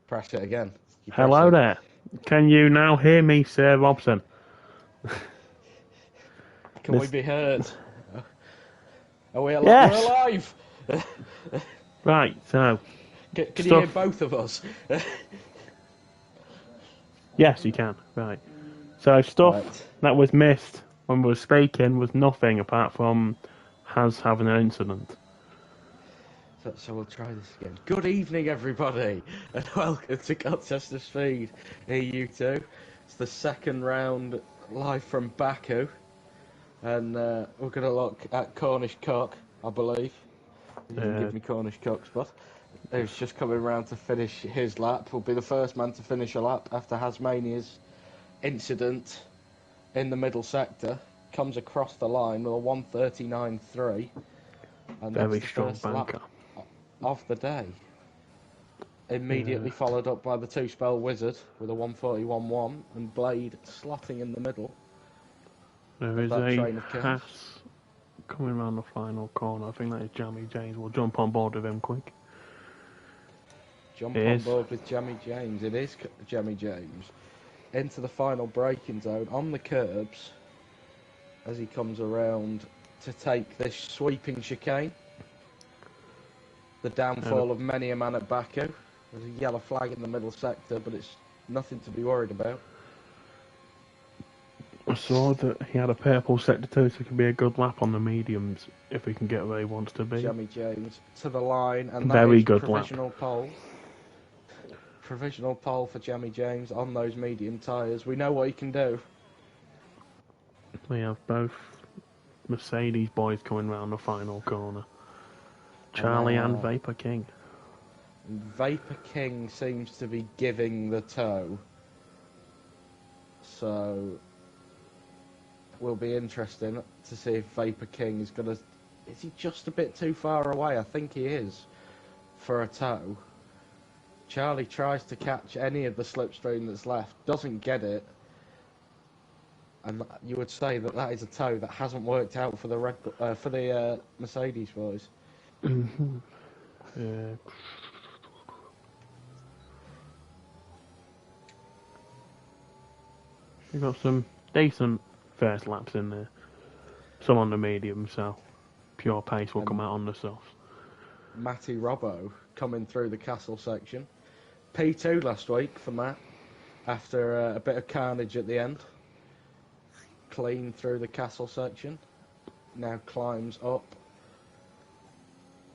Press it again. Hello there. Can you now hear me, Sir Robson? Can we be heard? Are we alive? Yes. We're alive! Right, so... Can you hear both of us? Yes, you can. Right. So stuff that was missed when we were speaking was nothing apart from Has having an incident. So we'll try this again. Good evening, everybody, and welcome to Colchester Speed EU2. It's the second round live from Baku, and we're going to look at Cornish Cock, I believe. You can give me Cornish Cock spot. Who's just coming round to finish his lap. Will be the first man to finish a lap after Hasmania's incident in the middle sector. Comes across the line with a 1:39.3, and very that's the strong first banker lap of the day. Immediately followed up by the two-spell Wizard with a 1:41.1, and Blade slotting in the middle. There is a Haas coming around the final corner. I think that is Jamie James. We'll jump on board with him quick. Jump on board with Jamie James. It is Jamie James. Into the final braking zone on the curbs as he comes around to take this sweeping chicane. The downfall of many a man at Baku. There's a yellow flag in the middle sector, but it's nothing to be worried about. I saw that he had a purple sector too, so it could be a good lap on the mediums if he can get where he wants to be. Jamie James to the line, and very that is good provisional lap. pole. Provisional pole for Jamie James on those medium tyres. We know what he can do. We have both Mercedes boys coming round the final corner. Charlie and Vapor King. Vapor King seems to be giving the toe. So, will be interesting to see if Vapor King is going to... Is he just a bit too far away? I think he is for a toe. Charlie tries to catch any of the slipstream that's left, doesn't get it, and you would say that that is a toe that hasn't worked out for the Mercedes boys. Yeah. We've got some decent first laps in there. Some on the medium, so pure pace will come out on the softs. Matty Robbo coming through the castle section. P2 last week for Matt, after a bit of carnage at the end. Clean through the castle section. Now climbs up.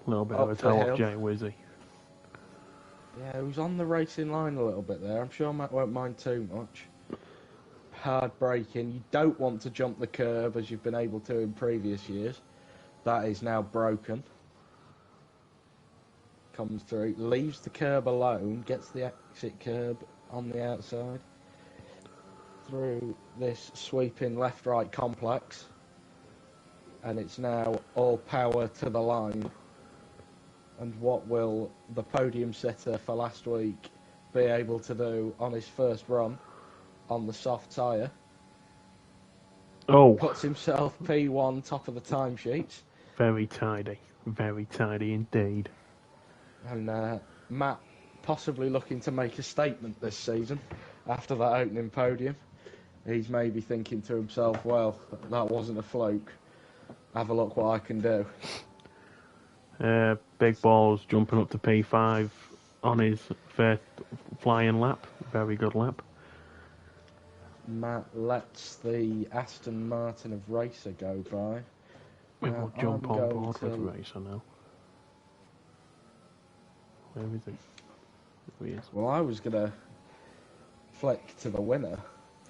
A little bit of a toe off Jay Wizzy. Yeah, he was on the racing line a little bit there. I'm sure Matt won't mind too much. Hard braking. You don't want to jump the curb as you've been able to in previous years. That is now broken. Comes through, leaves the curb alone, gets the exit curb on the outside, through this sweeping left-right complex, and it's now all power to the line. And what will the podium sitter for last week be able to do on his first run on the soft tyre? Puts himself P1 top of the timesheet. Very tidy indeed. And Matt possibly looking to make a statement this season after that opening podium. He's maybe thinking to himself, well, that wasn't a fluke. Have a look what I can do. Big Balls jumping up to P5 on his first flying lap. Very good lap. Matt lets the Aston Martin of Racer go by. We will jump on board with Racer now. Where is he? Well, I was going to flick to the winner,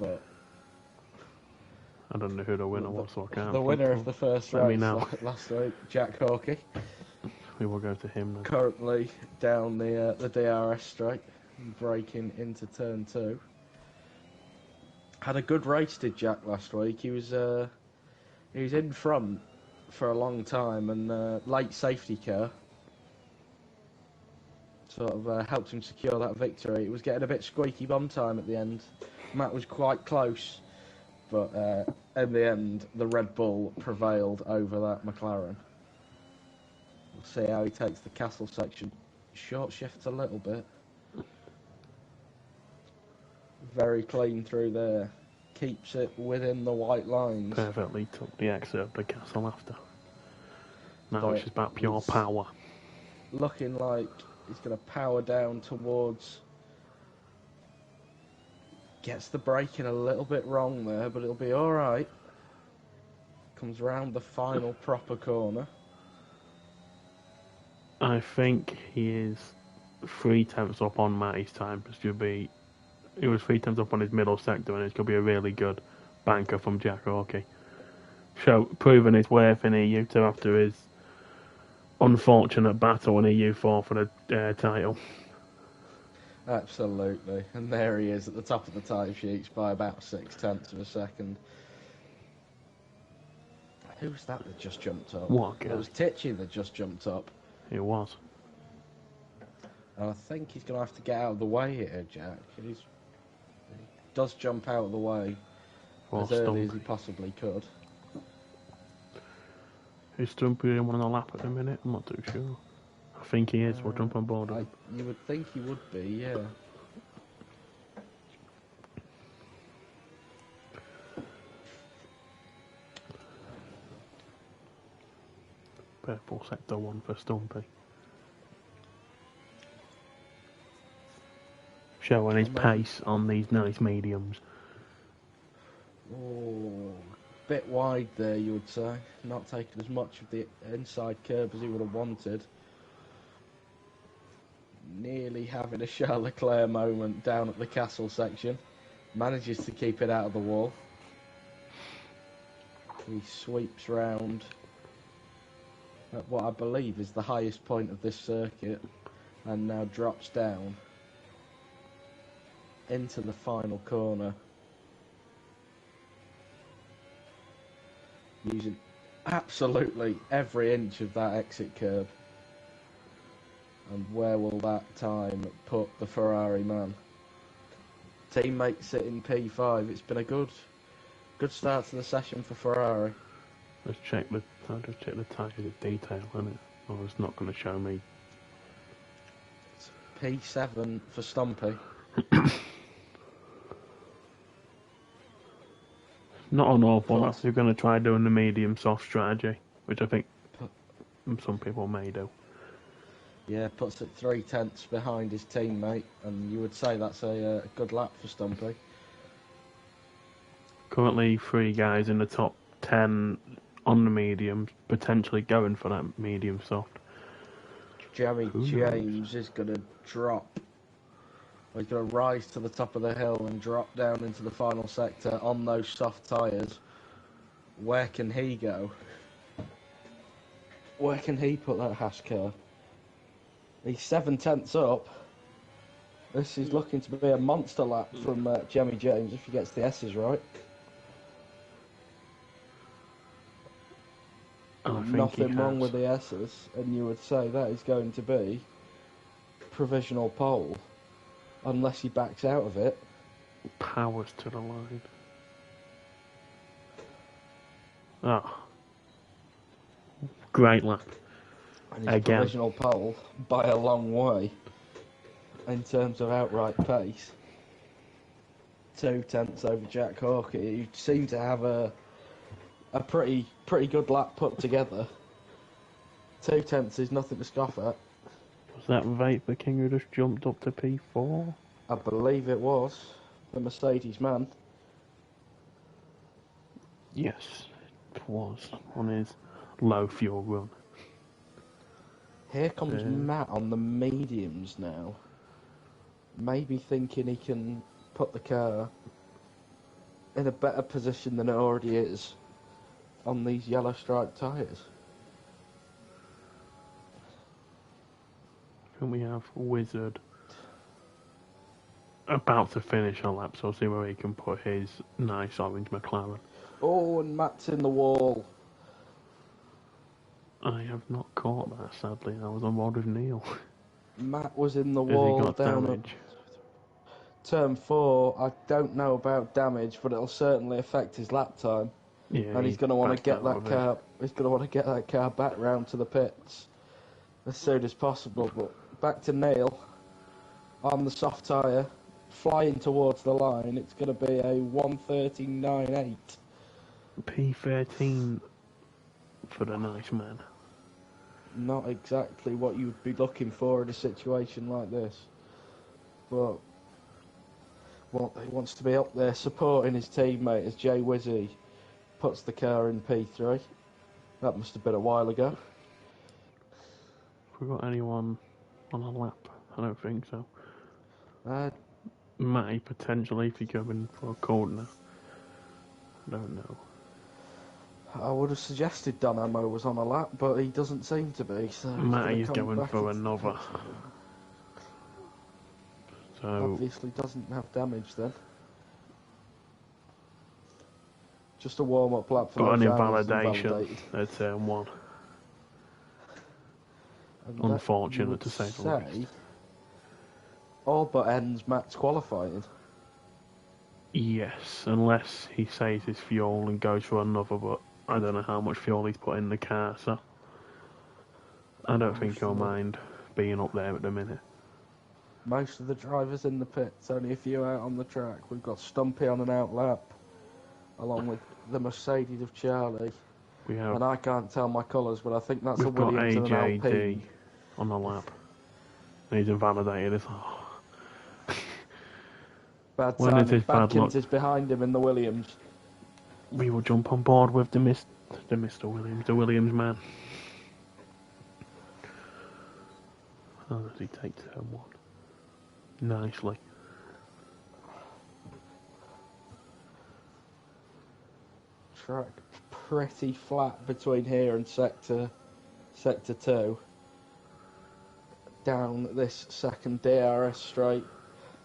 but... I don't know who the winner was, so I can't. The winner of the first race last week, Jack Hawkey. We will go to him then. Currently down the DRS straight, braking into turn 2. Had a good race, did Jack, last week. He was in front for a long time, and late safety car sort of helped him secure that victory. It was getting a bit squeaky bum time at the end. Matt was quite close, but in the end, the Red Bull prevailed over that McLaren. We'll see how he takes the castle section. Short shifts a little bit. Very clean through there. Keeps it within the white lines. Perfectly took the exit of the castle after. Now But it's just about pure power. Looking like he's going to power down towards... Gets the braking a little bit wrong there, but it'll be alright. Comes round the final proper corner. I think he is 3/10 up on Matty's time. He was 3/10 up on his middle sector, and it's going to be a really good banker from Jack Hawkey. Proving his worth in EU2 after his unfortunate battle in EU4 for the title. Absolutely. And there he is at the top of the timesheets by about 0.6 of a second. Who's that just jumped up? What guy? It was Titchy that just jumped up. It was. And I think he's going to have to get out of the way here, Jack. He does jump out of the way as early as he possibly could. Is Stumpy on the lap at the minute? I'm not too sure. I think he is. We'll jump on board him. You would think he would be, yeah. Purple sector 1 for Stumpy. Showing his pace on these nice mediums. Oh, bit wide there, you would say. Not taking as much of the inside curb as he would have wanted. Nearly having a Charles Leclerc moment down at the castle section. Manages to keep it out of the wall. He sweeps round at what I believe is the highest point of this circuit, and now drops down into the final corner, using absolutely every inch of that exit curb. And where will that time put the Ferrari man? Teammate sitting P5. It's been a good start to the session for Ferrari. I'll just check the tires of detail, isn't it? Or it's not going to show me. It's P7 for Stumpy. Not an awful lot. You're going to try doing the medium soft strategy, which I think some people may do. Yeah, puts it 0.3 behind his teammate, and you would say that's a good lap for Stumpy. Currently, 3 guys in the top 10 on the medium, potentially going for that medium soft. Jamie James is going to drop. He's going to rise to the top of the hill and drop down into the final sector on those soft tyres. Where can he go? Where can he put that hash car? He's 0.7 up. This is looking to be a monster lap from Jamie James if he gets the S's right. Nothing wrong with the S's, and you would say that is going to be provisional pole, unless he backs out of it. Powers to the line. Oh. Great lap. And he's provisional pole by a long way in terms of outright pace. 0.2 over Jack Hawkey. You seem to have a pretty good lap put together. 0.2 is nothing to scoff at. Was that Vapor King who just jumped up to P4? I believe it was the Mercedes man. Yes, it was on his low fuel run. Here comes Matt on the mediums now. Maybe thinking he can put the car in a better position than it already is on these yellow striped tyres. And we have Wizard about to finish a lap, so I'll see where he can put his nice orange McLaren. Oh, and Matt's in the wall. I have not caught that, sadly. I was on board with Neil. Matt was in the wall down at turn 4. I don't know about damage, but it'll certainly affect his lap time. Yeah, and he's going to want to get that car. He's going to want to get that car back round to the pits as soon as possible. But back to Neil on the soft tyre flying towards the line. It's going to be a 1:39.8. P13 for the nice man. Not exactly what you would be looking for in a situation like this. But he wants to be up there supporting his teammate as Jay Wizzy puts the car in P3. That must have been a while ago. Have we got anyone on a lap? I don't think so. Uh, Matty potentially if he coming for a corner. I don't know. I would have suggested Dynamo was on a lap, but he doesn't seem to be. So Matty is going for another. So obviously doesn't have damage then. Just a warm-up lap for got an those invalidation at turn 1. And unfortunate to say the least. All but ends Matt's qualifying. Yes, unless he saves his fuel and goes for another, but I don't know how much fuel he's put in the car, so I don't think he'll mind being up there at the minute. Most of the drivers in the pits, only a few out on the track. We've got Stumpy on an out lap, along with the Mercedes of Charlie. We have, and I can't tell my colours, but I think that's a we've got Williams and an AJD Alpine. on the lap. And he's invalidated. Bad When timing. is his bad Badkins luck? is behind him in the Williams. We will jump on board with the Mr. Williams, the Williams man. How does he take turn 1? Nicely. Track pretty flat between here and sector 2. Down this second DRS straight,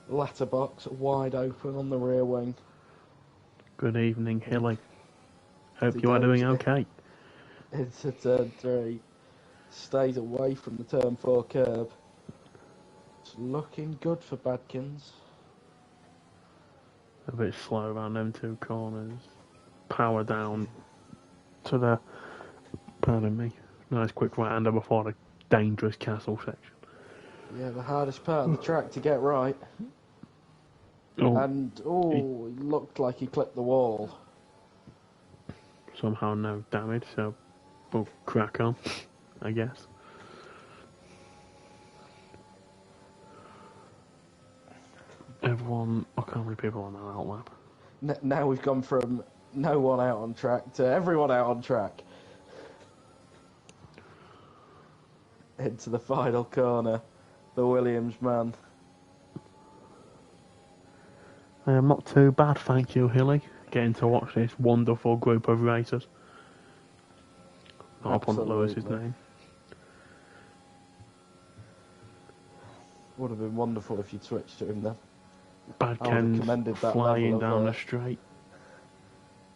letterbox wide open on the rear wing. Good evening, Hilly. Hope you are doing okay. Into turn 3, stays away from the turn 4 curb. It's looking good for Badkins. A bit slow around them 2 corners. Power down to the, pardon me, nice quick right-hander before the dangerous castle section. Yeah, the hardest part of the track to get right. Oh, And, he looked like he clipped the wall. somehow no damage, so we'll crack on, I guess. Everyone, look how many people on that out lap. Now we've gone from no one out on track to everyone out on track. Into the final corner, the Williams man. I am not too bad, thank you, Hilly. Getting to watch this wonderful group of racers. Not up on Lewis's name. Would have been wonderful if you'd switched to him then. Badkins flying down the straight.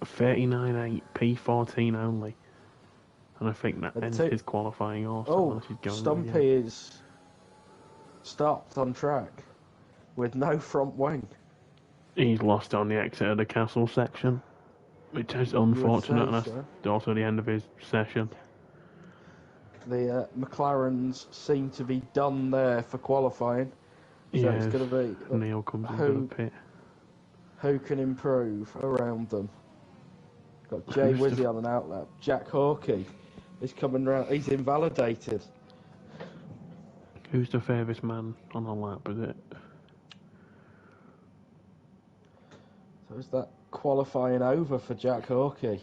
39.8, P14 only. And I think that ends his qualifying also. Stumpy is stopped on track with no front wing. He's lost on the exit of the castle section, which is unfortunate, and that's also the end of his session. The McLarens seem to be done there for qualifying. So yes, it's going to be Neil comes into the pit. Who can improve around them? Got Jay Wizzy on an outlap. Jack Hawkey is coming round. He's invalidated. Who's the furthest man on a lap, is it? So is that qualifying over for Jack Hawkey?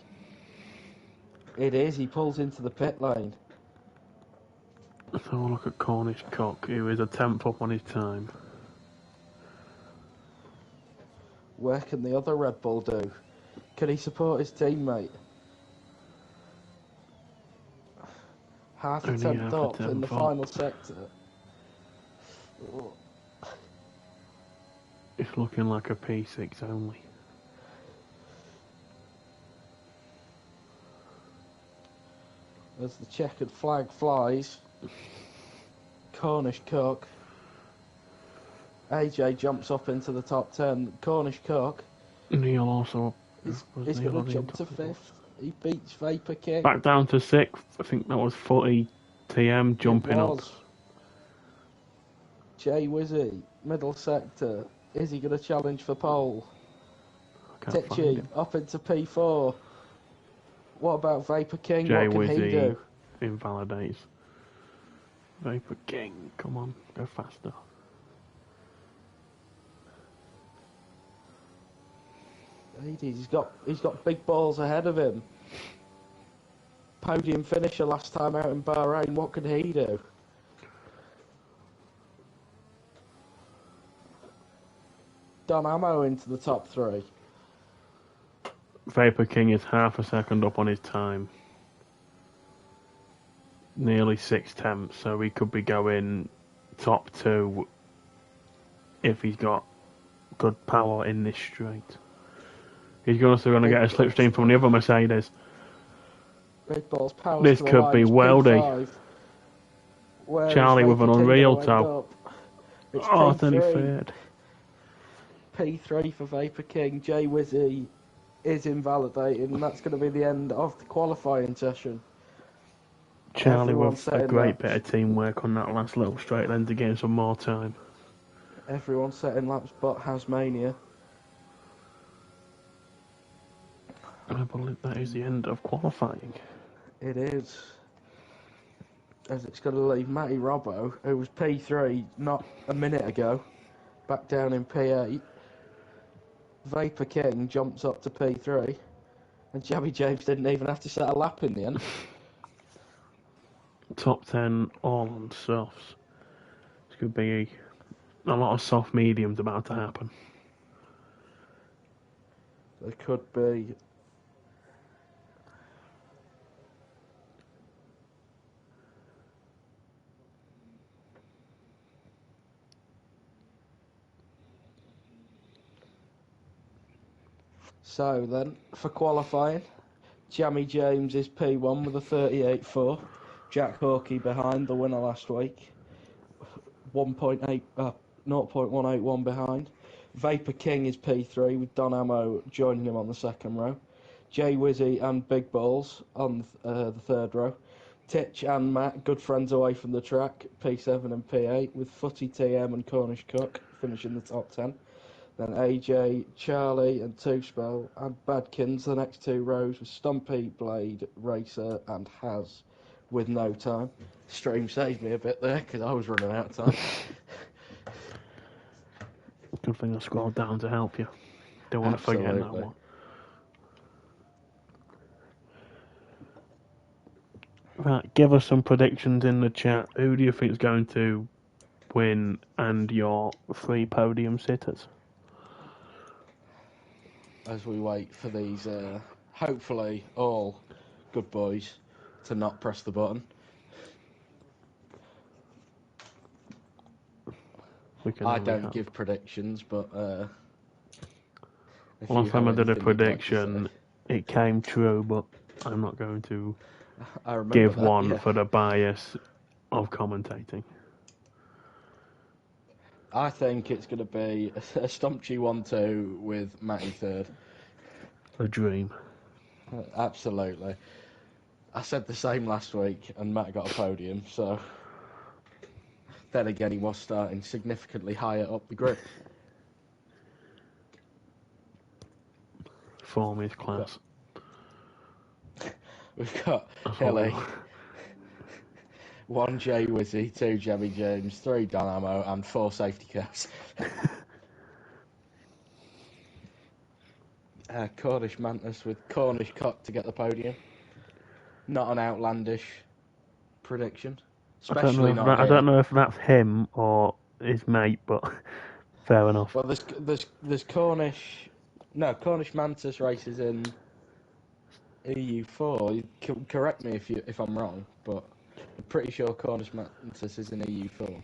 It is. He pulls into the pit lane. Let's have a look at Cornish Cock, who is a 10th up on his time. Where can the other Red Bull do? Can he support his teammate? Half a tenth up in the final sector. It's looking like a P6 only. As the checkered flag flies, Cornish Cock. AJ jumps up into the top 10. Cornish Cock. Neil also. He's going to jump to 5th. He beats Vapor King. Back down to 6th. I think that was 40 TM jumping up. Jay Wizzy, middle sector. Is he going to challenge for pole? I can't find Titchy him. up into P4. What about Vapor King? Jay What can he Wizzy do? invalidates. Vapor King, come on, go faster. He's got big balls ahead of him. Podium finisher last time out in Bahrain. What can he do? Don Ammo into the top 3. Vapor King is half a second up on his time. Nearly 6/10, so he could be going top 2 if he's got good power in this straight. He's also going to get a slipstream from the other Mercedes. Big balls power. This could be weldy. Charlie with an unreal toe. It's Oh, P3. 33rd. P3 for Vapor King. Jay Wizzy is invalidating, and that's going to be the end of the qualifying session. Charlie Everyone's with a setting great laps. bit of teamwork on that last little straight then to gain some more time. Everyone's setting laps but Hasmania. I believe that is the end of qualifying. It is. As it's going to leave Matty Robbo, who was P3 not a minute ago, back down in P8. Vapor King jumps up to P3, and Jabby James didn't even have to set a lap in the end. Top 10 all on softs. This could be a lot of soft mediums about to happen. There could be. So then, for qualifying, Jammy James is P1 with a 38.4. Jack Hawkey behind, the winner last week. 0.181 behind. Vapor King is P3 with Don Ammo joining him on the second row. Jay Wizzy and Big Balls on the third row. Titch and Matt, good friends away from the track, P7 and P8, with Footy TM and Cornish Cook finishing the top 10. Then AJ, Charlie and Two Spell and Badkins, the next 2 rows with Stumpy, Blade, Racer and Haz with no time. Stream saved me a bit there because I was running out of time. Good thing I scrolled down to help you. Don't want to forget that one. Right, give us some predictions in the chat. Who do you think is going to win and your 3 podium sitters? As we wait for these, hopefully all good boys to not press the button. I don't give predictions, but last time I did a prediction, it came true, but I'm not going to give one for the bias of commentating. I think it's going to be a Stumpy 1-2 with Matty third. A dream. Absolutely. I said the same last week, and Matt got a podium, so... Then again, he was starting significantly higher up the grid. Form is class. We've got Hilly, 1 Jay Wizzy, 2 Jammy James, 3 Don Ammo, and 4 safety cars. Cornish Mantis with Cornish Cock to get the podium. Not an outlandish prediction. I don't know if that's him or his mate, but fair enough. Well, there's Cornish Mantis races in EU4. You can correct me if I'm wrong, but I'm pretty sure Cornish Mantis is in EU4.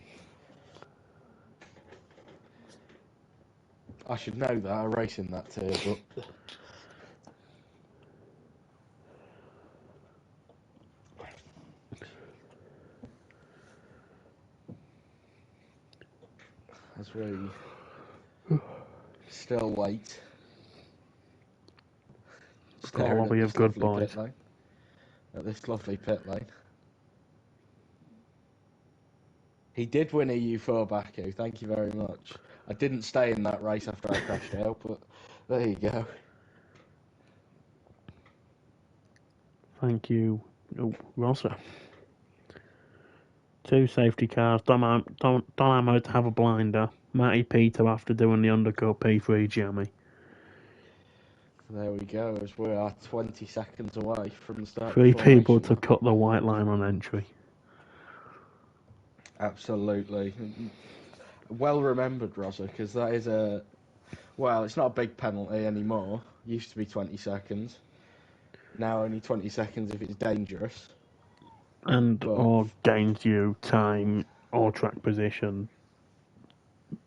I should know that. I race in that too, but. As we still wait. Got a lobby of good boys. At this lovely pit lane. He did win EU4 Baku, thank you very much. I didn't stay in that race after I crashed out, but there you go. Thank you, Rosa. 2 safety cars. Don Ammo to have a blinder. Matty Peter after doing the undercut P3 jammy. There we go, as we are 20 seconds away from the start 3 of the formation people to lap. cut the white line on entry. Absolutely. Well remembered, Rosa, because that is a... Well, it's not a big penalty anymore. Used to be 20 seconds. Now only 20 seconds if it's dangerous. And or gains you time or track position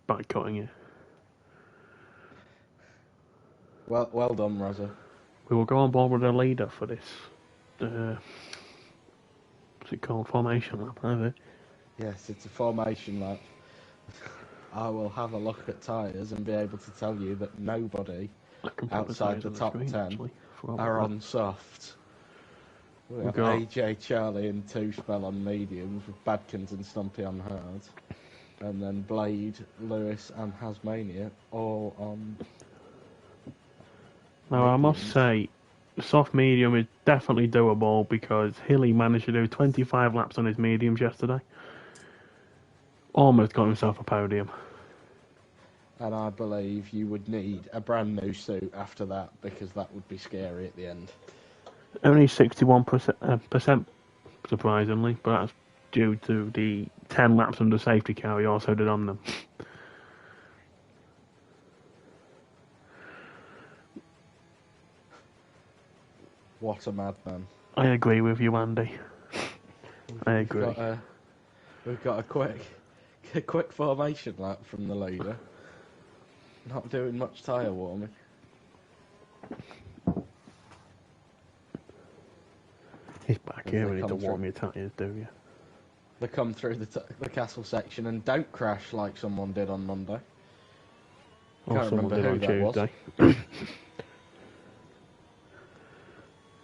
by cutting it. Well done, Rosa. We will go on board with the leader for this. What's it called? Formation lap, is it? Yes, it's a formation lap. I will have a look at tyres and be able to tell you that nobody outside the top 10 are on softs. We've got AJ, Charlie and 2 Spell on mediums, with Badkins and Stumpy on hard. And then Blade, Lewis and Hasmania all on... Now, I must say, soft medium is definitely doable because Hilly managed to do 25 laps on his mediums yesterday. Almost got himself a podium. And I believe you would need a brand new suit after that because that would be scary at the end. Only 61%, surprisingly, but that's due to the 10 laps under safety car he also did on them. What a madman. I agree with you, Andy. I agree. We've got a quick formation lap from the leader. Not doing much tyre warming. He's back here. We need to warm your tyres, do you? They come through the castle section and don't crash like someone did on Monday. Can't remember who that was.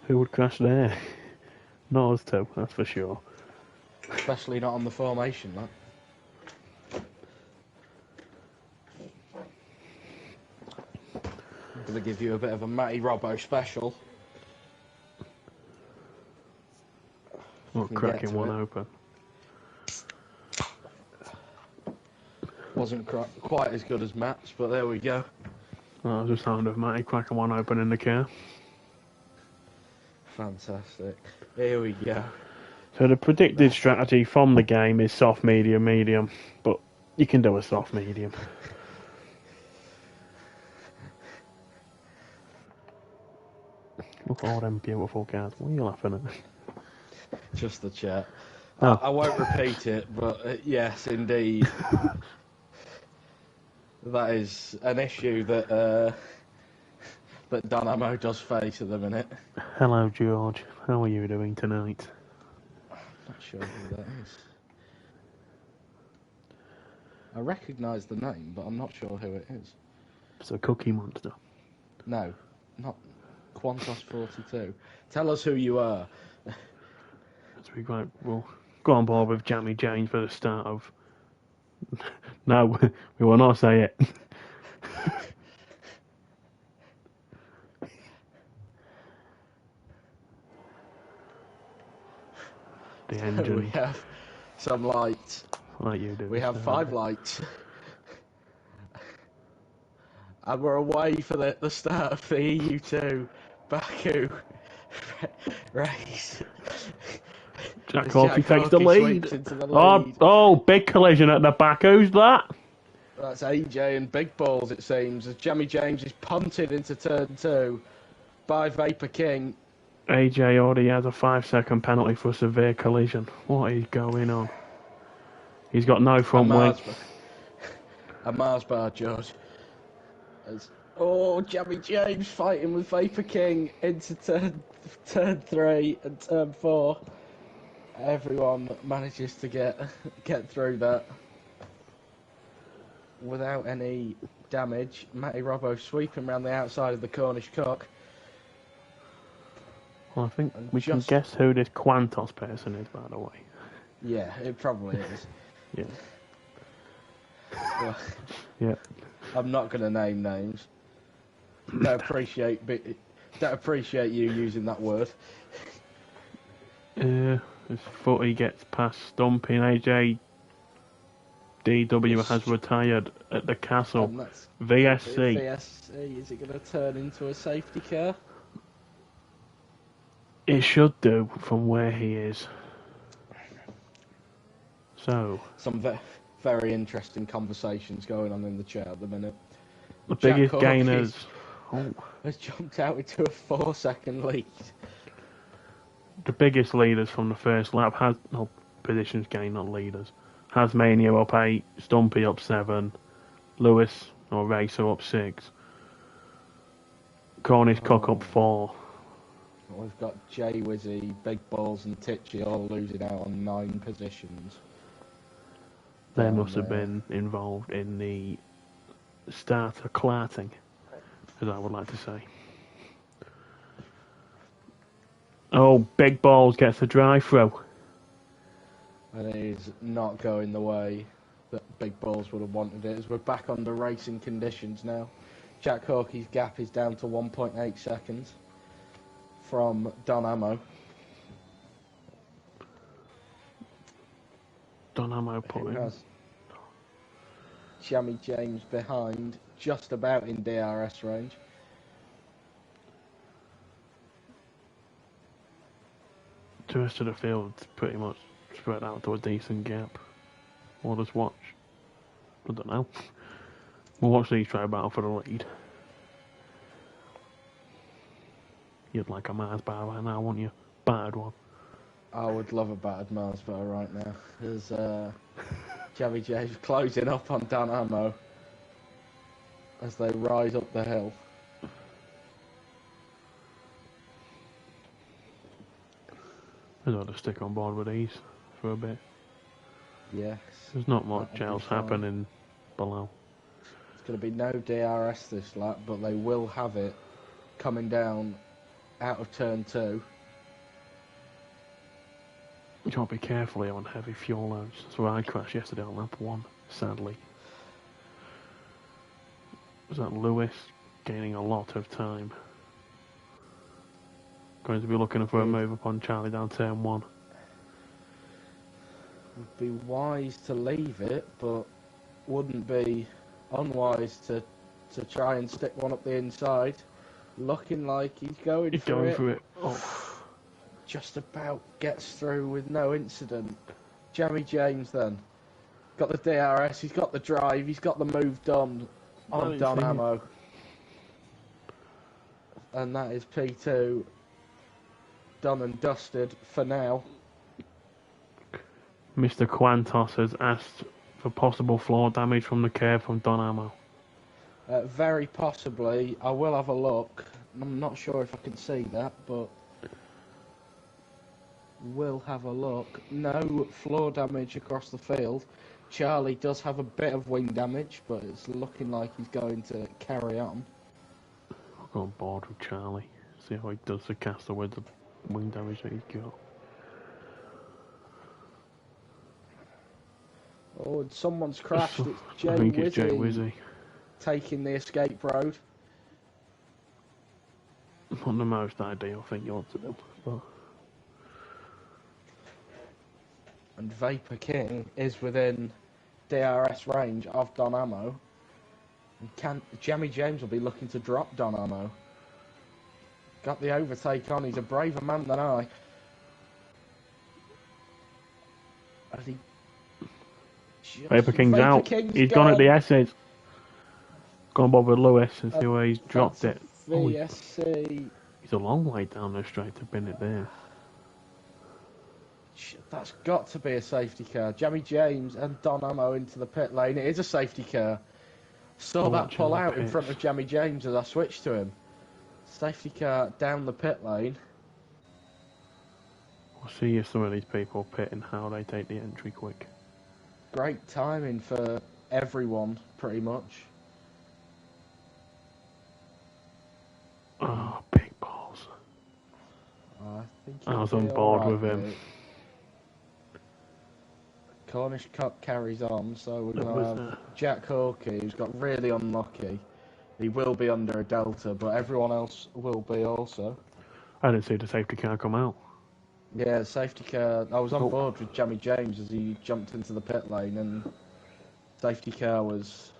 Who would crash there? Not us two, that's for sure. Especially not on the formation lap. I'm going to give you a bit of a Matty Robbo special. Well, cracking one open. Wasn't quite as good as Matt's, but there we go. That was the sound of Matty cracking one open in the car. Fantastic. Here we go. So the predicted strategy from the game is soft, medium, medium, but you can do a soft medium. Look at all them beautiful cars. What are you laughing at? Just the chat. Oh. I won't repeat it, but yes, indeed. That is an issue that Dynamo does face at the minute. Hello, George. How are you doing tonight? I'm not sure who that is. I recognise the name, but I'm not sure who it is. It's a Cookie Monster. No, not Qantas42. Tell us who you are. We'll go on board with Jammy James for the start of... No, we will not say it. The engine. We have some lights. Like you do. We have 5 lights. And we're away for the start of the EU2 Baku race. Jack Hawkey takes the lead. Oh, big collision at the back. Who's that? That's AJ and Big Balls, it seems, as Jammy James is punted into turn 2 by Vapor King. AJ already has a 5-second penalty for a severe collision. What is going on? He's got no front wing. A Mars bar, George. Jammy James fighting with Vapor King into turn 3 and turn 4. Everyone manages to get through that without any damage. Matty Robbo sweeping around the outside of the Cornish cock. Well, I think we can guess who this Qantas person is, by the way. Yeah, it probably is. Yeah. Well, Yeah. I'm not going to name names. Don't appreciate you using that word. His footy gets past Stumpy and AJDW has retired at the castle. And that's VSC. VSC. Is it going to turn into a safety car? It should do from where he is. So, Some very interesting conversations going on in the chat at the minute. the Jack biggest Hawkins gainers. has jumped out into a 4-second lead. The biggest leaders from the first lap has no positions gained, not leaders. Hasmania up 8, Stumpy up 7, Lewis or Racer up 6, Cornish Cock up 4. We've got Jay Wizzy, Big Balls, and Titchy all losing out on 9 positions. They must have been involved in the starter clarting, as I would like to say. Oh, Big Balls gets a drive-through. And it is not going the way that Big Balls would have wanted it, as we're back under racing conditions now. Jack Hawkey's gap is down to 1.8 seconds from Don Ammo. Don Ammo put him. Jamie James behind, just about in DRS range. The rest of the field's pretty much spread out to a decent gap. We'll just watch. I don't know. We'll watch these try battle for the lead. You'd like a Mars bar right now, wouldn't you? Battered one. I would love a battered Mars bar right now. There's Jamie James closing up on Dan Ammo as they rise up the hill. I'd ought to stick on board with these for a bit. Yes. There's not much else happening below. There's going to be no DRS this lap, but they will have it coming down out of turn 2. You can't be careful here on heavy fuel loads. That's where I crashed yesterday on lap 1, sadly. Was that Lewis gaining a lot of time? Going to be looking for a move upon Charlie down turn 1. Would be wise to leave it, but wouldn't be unwise to try and stick one up the inside. Looking like he's going for it. Oh. Just about gets through with no incident. Jamie James then. Got the DRS, he's got the drive, he's got the move done on Don Ammo. And that is P2 done and dusted for now. Mr. Quantos has asked for possible floor damage from the curve from Don Ammo. Very possibly. I will have a look. I'm not sure if I can see that, but we'll have a look. No floor damage across the field. Charlie does have a bit of wing damage, but it's looking like he's going to carry on. I'll go on board with Charlie. See how he does the caster with the wing damage that he's got. Oh, and someone's crashed. It's Jay I think Wizzy it's Jay Wizzy. taking the escape road. Not the most ideal thing you want to do, but... And Vapor King is within DRS range of Don Ammo. And Jamie James will be looking to drop Don Ammo. Got the overtake on. He's a braver man than I. And he Vapor King's out. He's gone at the S's. Gone above with Lewis and see where he's dropped it. VSC. He's a long way down the straight to pin it there. That's got to be a safety car. Jamie James and Don Ammo into the pit lane. It is a safety car. Saw that pull out in front of Jamie James as I switched to him. Safety car down the pit lane. We'll see if some of these people pit and how they take the entry quick. Great timing for everyone, pretty much. Oh, big balls. I think I was on board with him. Cornish Cup carries on, so we're That going was, to have Jack Hawkey, who's got really unlucky. He will be under a delta, but everyone else will be also. I didn't see the safety car come out. Yeah, safety car. I was on Oh. board with Jamie James as he jumped into the pit lane, and safety car was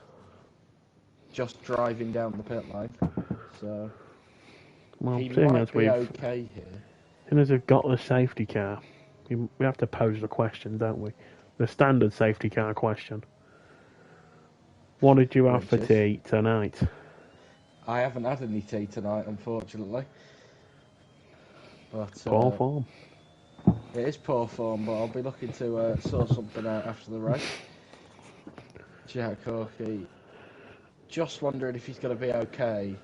just driving down the pit lane. So Well, he seeing might as be okay here. seeing as we've got the safety car, we have to pose the question, don't we? The standard safety car question. What did you have for Which is- tea tonight? I haven't had any tea tonight, unfortunately. But Poor form. it is poor form, but I'll be looking to sort something out after the race. Jack Hawkey, just wondering if he's going to be okay.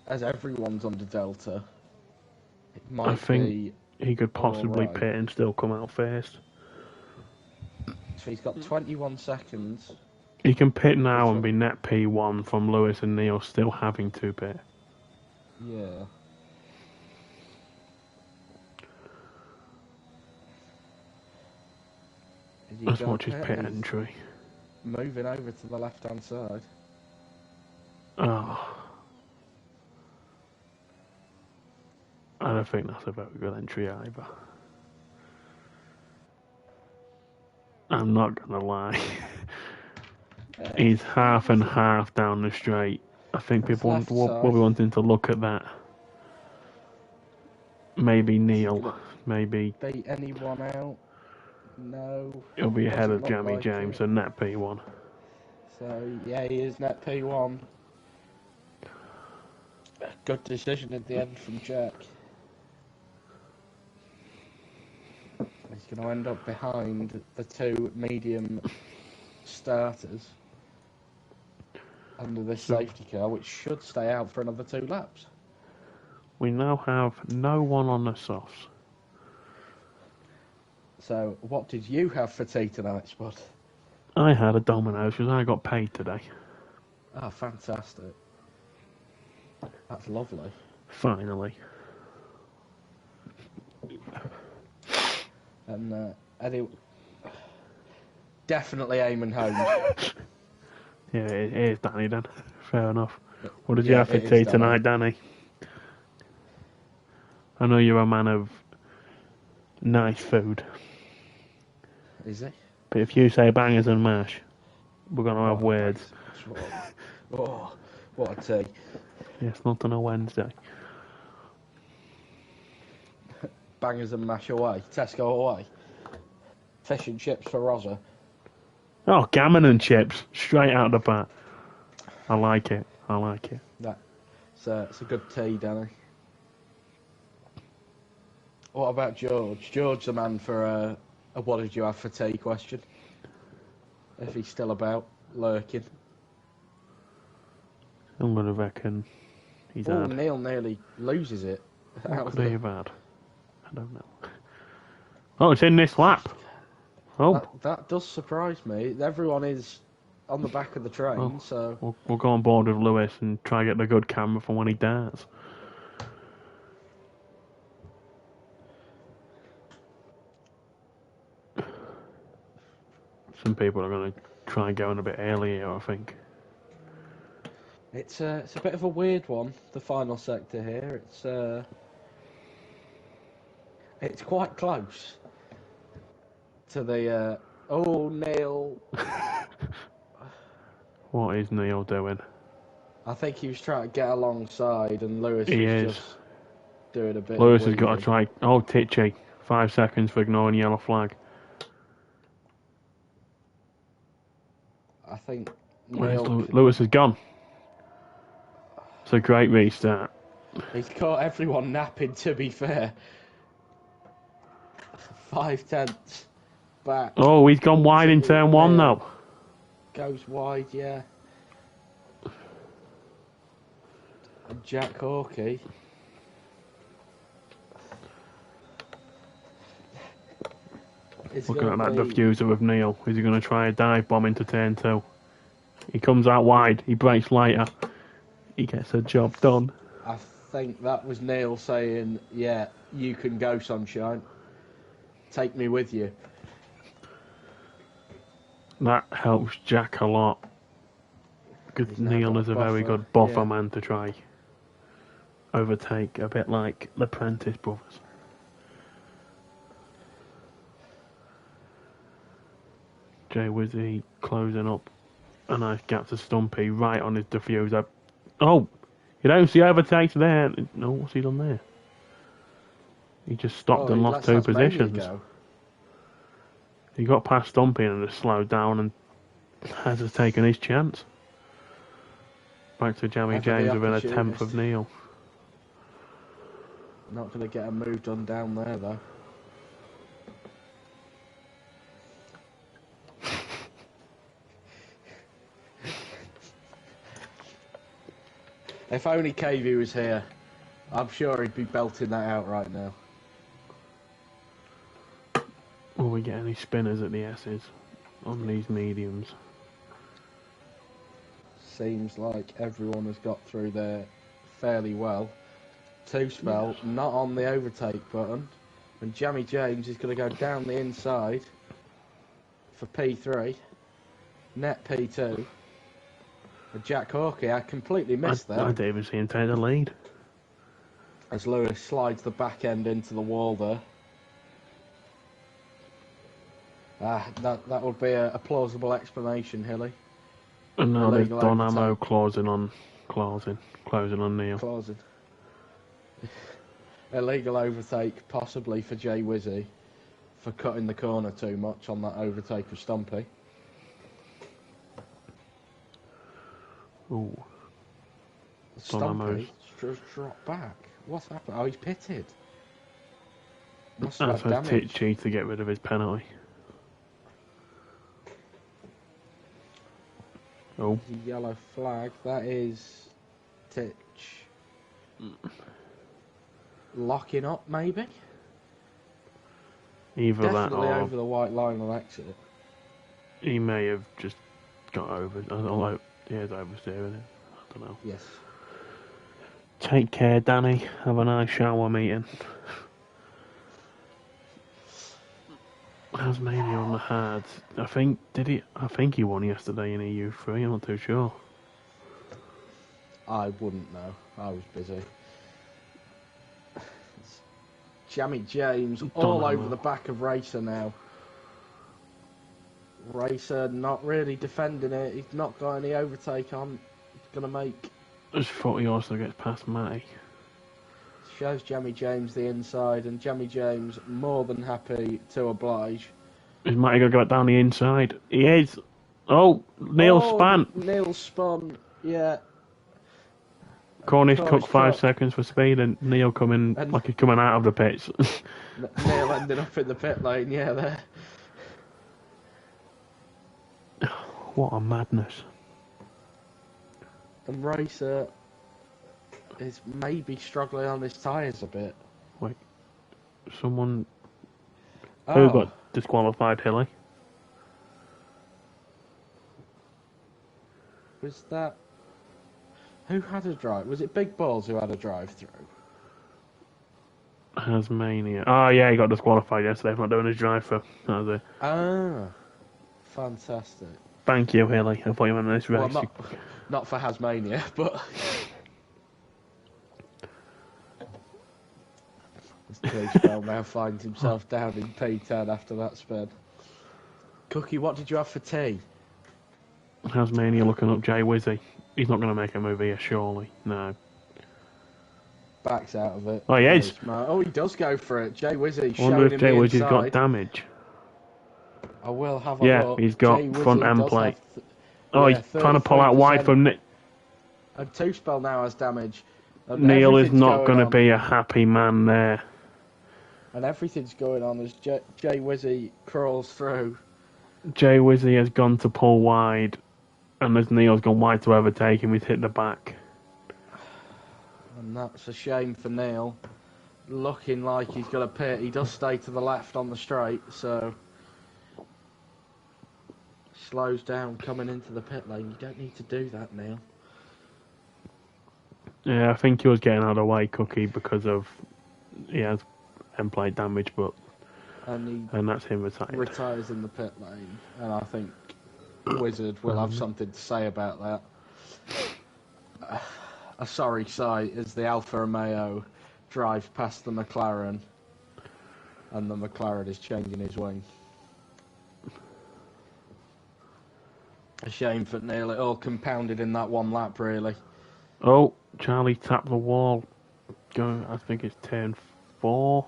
As everyone's under delta, it might I think be. he could possibly alright. pit and still come out first. So he's got 21 seconds. He can pit now and be net P1 from Lewis and Neil still having to pit. Yeah. Is he Let's gonna watch his pit He's entry. moving over to the left-hand side. Oh. I don't think that's a very good entry either. I'm not gonna lie. He's half and half down the straight. I think people left will side. be wanting to look at that. Maybe Neil. Maybe Beat anyone out? No. he'll be ahead Doesn't of look Jamie like James it. and net P1. So yeah, he is net P1. Good decision at the end from Jack. He's going to end up behind the two medium starters under this safety car, which should stay out for another 2 laps. We now have no one on the softs. So, what did you have for tea tonight, Spud? I had a Domino's because I got paid today. Oh, fantastic. That's lovely. Finally. And Eddie, definitely Eamon Holmes. Yeah, it is Danny then. Fair enough. What did you Yeah, have for it is tea Danny. tonight, Danny? I know you're a man of nice food. Is he? But if you say bangers and mash, we're going to have words. Oh, what a tea. Yes, not on a Wednesday. Bangers and mash away. Tesco away. Fish and chips for Rosa. Oh, gammon and chips. Straight out of the bat. I like it. I like it. It's a good tea, Danny. What about George? George, the man for a what did you have for tea question. If he's still about, lurking. I'm going to reckon he's Oh, had. Neil nearly loses it. What could he have had? I don't know. Oh, it's in this lap. Oh, That does surprise me. Everyone is on the back of the train, Oh. so... we'll go on board with Lewis and try and get the good camera for when he darts. Some people are going to try going a bit earlier, I think. It's a bit of a weird one, the final sector here. It's quite close to the... oh, Neil. What is Neil doing? I think he was trying to get alongside, and Lewis He was is. just doing a bit Lewis of has got to weaving. try. Oh, Titchy. 5 seconds for ignoring yellow flag. I think Where's Neil... Lewis has gone. It's a great restart. He's caught everyone napping, to be fair. 5/10 back. Oh, he's gone wide in turn 1 though. Goes wide, yeah. And Jack Hawkey. Looking at that diffuser with Neil. Is he going to try a dive bomb into turn 2? He comes out wide. He breaks later. He gets a job done. I think that was Neil saying, yeah, you can go, sunshine. Take me with you. That helps Jack a lot. Because He's now Neil got is a buffer, very good buffer yeah. man to try overtake, a bit like the Prentice brothers. Jay Wizzy closing up a nice gap to Stumpy right on his diffuser. Oh, you don't see overtakes there. No, what's he done there? He just stopped and He lost lets two Tasmania positions. go. He got past Stumpy and just slowed down and has taken his chance. Back to Jamie Ever the James within a tenth opportunist. of Neil. Not going to get a move done down there, though. If only KV was here, I'm sure he'd be belting that out right now. Will we get any spinners at the S's on these mediums? Seems like everyone has got through there fairly well. Two spell, not on the overtake button. And Jamie James is going to go down the inside for P3. Net P2. And Jack Hawkey, I completely missed that. I didn't even see him take the lead. As Lewis slides the back end into the wall there. That would be a plausible explanation, Hilly. And now there's Illegal Donamo overtake. closing on Neil. Closing. Illegal overtake, possibly for Jay Wizzy, for cutting the corner too much on that overtake of Stumpy. Ooh. Stumpy just dropped back. What's happened? Oh, he's pitted. Must That's have a had damage. Titchy to get rid of his penalty. Oh. Yellow flag. That is Titch. Locking up, maybe? Either Definitely that or over the white line on exit. he may have just got over. Although he is oversteering it. I don't know. Yes. Take care, Danny. Have a nice shower meeting. Tasmania on the hard. I think he won yesterday in EU3. I'm not too sure. I wouldn't know. I was busy. Jamie James all over the back of Racer now. Racer not really defending it. He's not got any overtake on. He's going to make... I just thought he also gets past Matty. Shows Jamie James the inside, and Jamie James more than happy to oblige. Is Matty going to go down the inside? He is. Oh, Neil spun. Neil spun, yeah. Cornish took 5 truck. seconds for speed, and Neil coming like he's coming out of the pits. Neil ended up in the pit lane, yeah, there. What a madness. And Racer is maybe struggling on his tyres a bit. Wait, someone who got disqualified, Hilly? Was that... Who had a drive? Was it Big Balls who had a drive-through? Tasmania. Oh, yeah, he got disqualified yesterday for not doing his drive-through. That was it. Ah, fantastic. Thank you, Hilly. I thought you meant this race. Well, not for Tasmania, but... This Spell now finds himself down in P10 after that spin. Cookie, what did you have for tea? Tasmania looking up Jay Wizzy. He's not going to make a move here, surely. No. Backs out of it. Oh, he is. Oh, he does go for it. Jay Wizzy I showing wonder him if Jay the Wizzy's got inside. damage. I will have a look. Yeah, he's got Jay front Wizzy end does plate. have He's trying to pull out wide 33%. from Nick. And Two Spell now has damage. And Neil is everything's not going to on. be a happy man there. And everything's going on as Jay Wizzy crawls through. Jay Wizzy has gone to pull wide, and as Neil's gone wide to overtake him, he's hit the back. And that's a shame for Neil. Looking like he's got a pit. He does stay to the left on the straight, so... Slows down coming into the pit lane. You don't need to do that, Neil. Yeah, I think he was getting out of the way, Cookie, because of... He has end plate damage, but... And And that's him retired. retires in the pit lane. And I think wizard will have something to say about that. A sorry sight as the Alfa Romeo drives past the McLaren, and the McLaren is changing his wing. A shame for Neil, it all compounded in that one lap, really. Oh, Charlie tapped the wall. I think it's turn 4.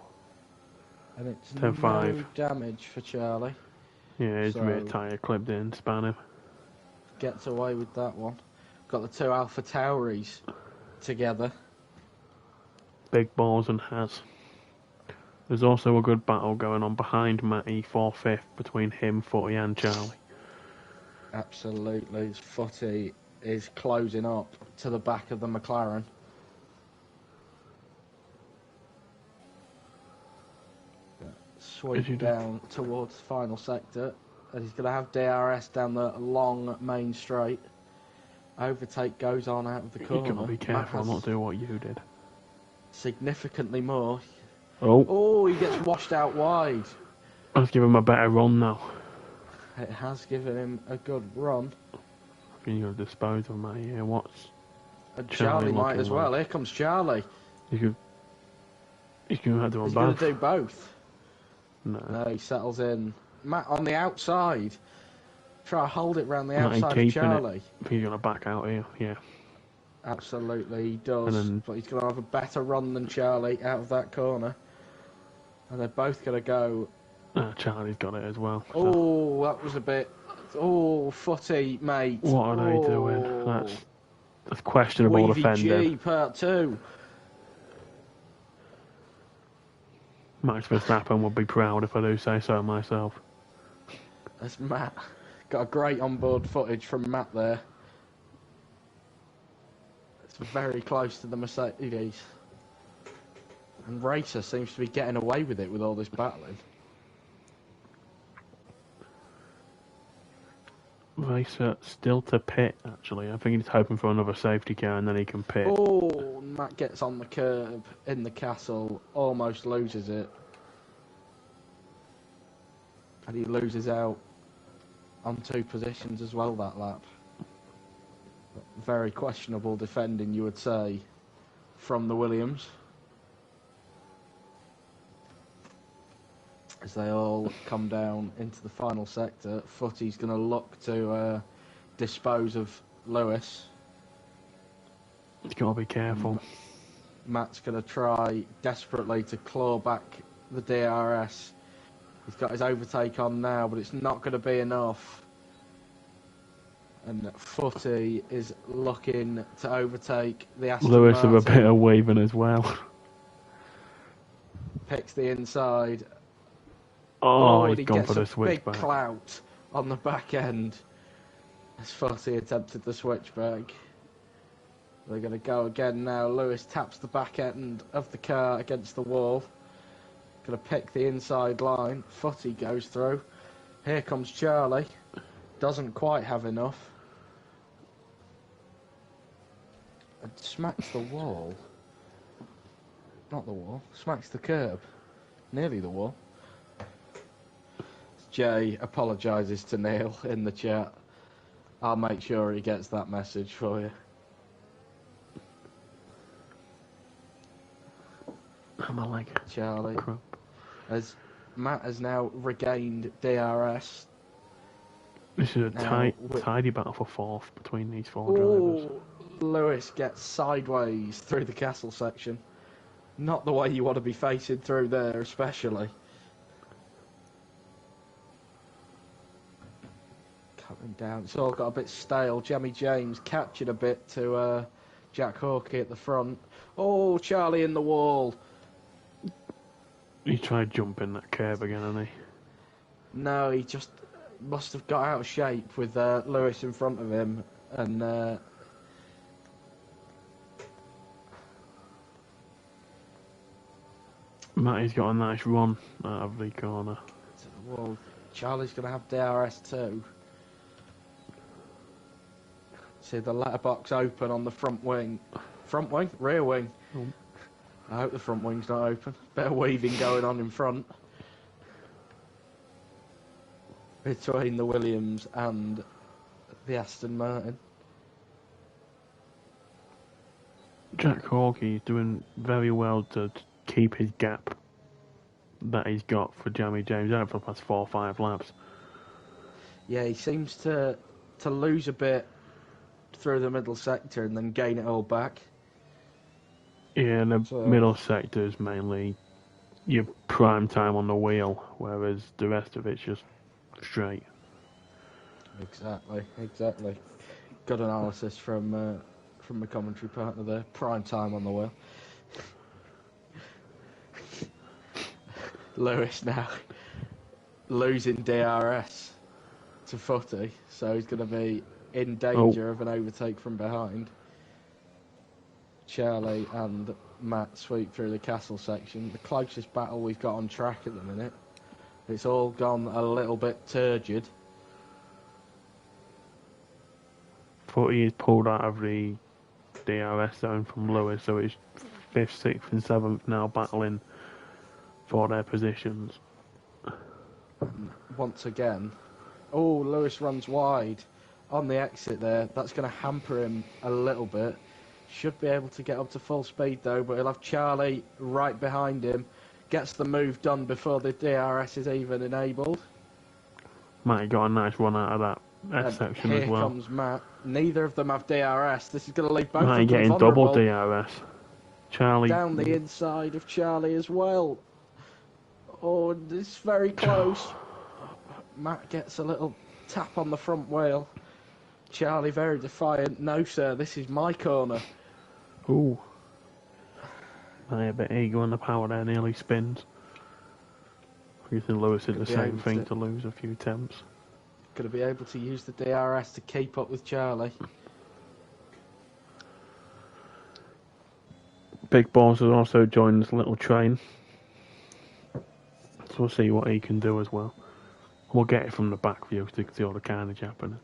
And it's turn 5. No damage for Charlie. Yeah, his So, rear tyre clipped in, span him. Gets away with that one. Got the two Alpha Tauris together. Big balls and has. There's also a good battle going on behind Matty for 5th between him, Footy and Charlie. Absolutely. Footy is closing up to the back of the McLaren. Sweep down towards the final sector. And he's going to have DRS down the long main straight. Overtake goes on out of the corner. You've got to be careful not to do what you did. Significantly more. Oh, he gets washed out wide. Let's give him a better run now. It has given him a good run. You're going to dispose of Matty here. What's And Charlie might as well. Here comes Charlie. He's going to have to do He's both. going to do both. No, he settles in. Matt on the outside. Try to hold it round the Matty outside of Charlie. He's going to back out here, yeah. Absolutely, he does. But he's going to have a better run than Charlie out of that corner. And they're both going to go. Charlie's got it as well. Oh, that was a bit. Oh, Footy, mate. What are they doing? That's questionable defending. Part 2. Max Verstappen would be proud if I do say so myself. That's Matt. Got a great onboard footage from Matt there. It's very close to the Mercedes. And Racer seems to be getting away with it with all this battling. Racer still to pit, actually. I think he's hoping for another safety car and then he can pit. Oh, Matt gets on the curb in the castle, almost loses it. And he loses out on 2 positions as well that lap. Very questionable defending, you would say, from the Williams. As they all come down into the final sector, Footy's going to look to dispose of Lewis. He's got to be careful. Matt's going to try desperately to claw back the DRS. He's got his overtake on now, but it's not going to be enough. And Footy is looking to overtake the Aston Lewis Martin. with a bit of waving as well. Picks the inside. Oh, he's he gone gets for the a switchback. big clout on the back end as Footy attempted the switchback. They're going to go again now. Lewis taps the back end of the car against the wall. Going to pick the inside line. Footy goes through. Here comes Charlie. Doesn't quite have enough. And smacks the wall. Not the wall. Smacks the curb. Nearly the wall. Jay apologises to Neil in the chat. I'll make sure he gets that message for you. I'm a leg. Charlie. As Matt has now regained DRS. This is a tidy battle for 4th between these 4 drivers. Lewis gets sideways through the castle section. Not the way you want to be facing through there, especially. Coming down. It's all got a bit stale. Jamie James captured a bit to Jack Hawkey at the front. Oh, Charlie in the wall. He tried jumping that curb again, hasn't he? No, he just must have got out of shape with Lewis in front of him. And Matty's got a nice run out of the corner. Well, Charlie's going to have DRS too. See the letterbox open on the front wing. Front wing? Rear wing. Oh. I hope the front wing's not open. Bit of weaving going on in front. Between the Williams and the Aston Martin. Jack Hawkey is doing very well to keep his gap that he's got for Jamie James out for the past 4 or 5 laps. Yeah, he seems to lose a bit through the middle sector and then gain it all back. Yeah, the So, middle sector is mainly your prime time on the wheel, whereas the rest of it's just straight. exactly. Good analysis from the commentary partner there. Prime time on the wheel. Lewis now losing DRS to Footy, so he's going to be in danger of an overtake from behind. Charlie and Matt sweep through the castle section. The closest battle we've got on track at the minute. It's all gone a little bit turgid. Footy is pulled out of the DRS zone from Lewis, so it's 5th, 6th and 7th now battling for their positions. Once again, Lewis runs wide on the exit there. That's going to hamper him a little bit. Should be able to get up to full speed though, but he'll have Charlie right behind him. Gets the move done before the DRS is even enabled. Matt got a nice run out of that section as well. Here comes Matt. Neither of them have DRS. This is going to leave both Matt of them getting vulnerable. double DRS. Charlie Down the inside of Charlie as well. Oh, it's very close. Matt gets a little tap on the front wheel. Charlie very defiant. No, sir, this is my corner. Ooh. A bit eager on the power there, nearly spins. I think Lewis did the same thing to lose a few temps. Going to be able to use the DRS to keep up with Charlie. Big Balls has also joined this little train. So we'll see what he can do as well. We'll get it from the back view so you can see all the carnage happening.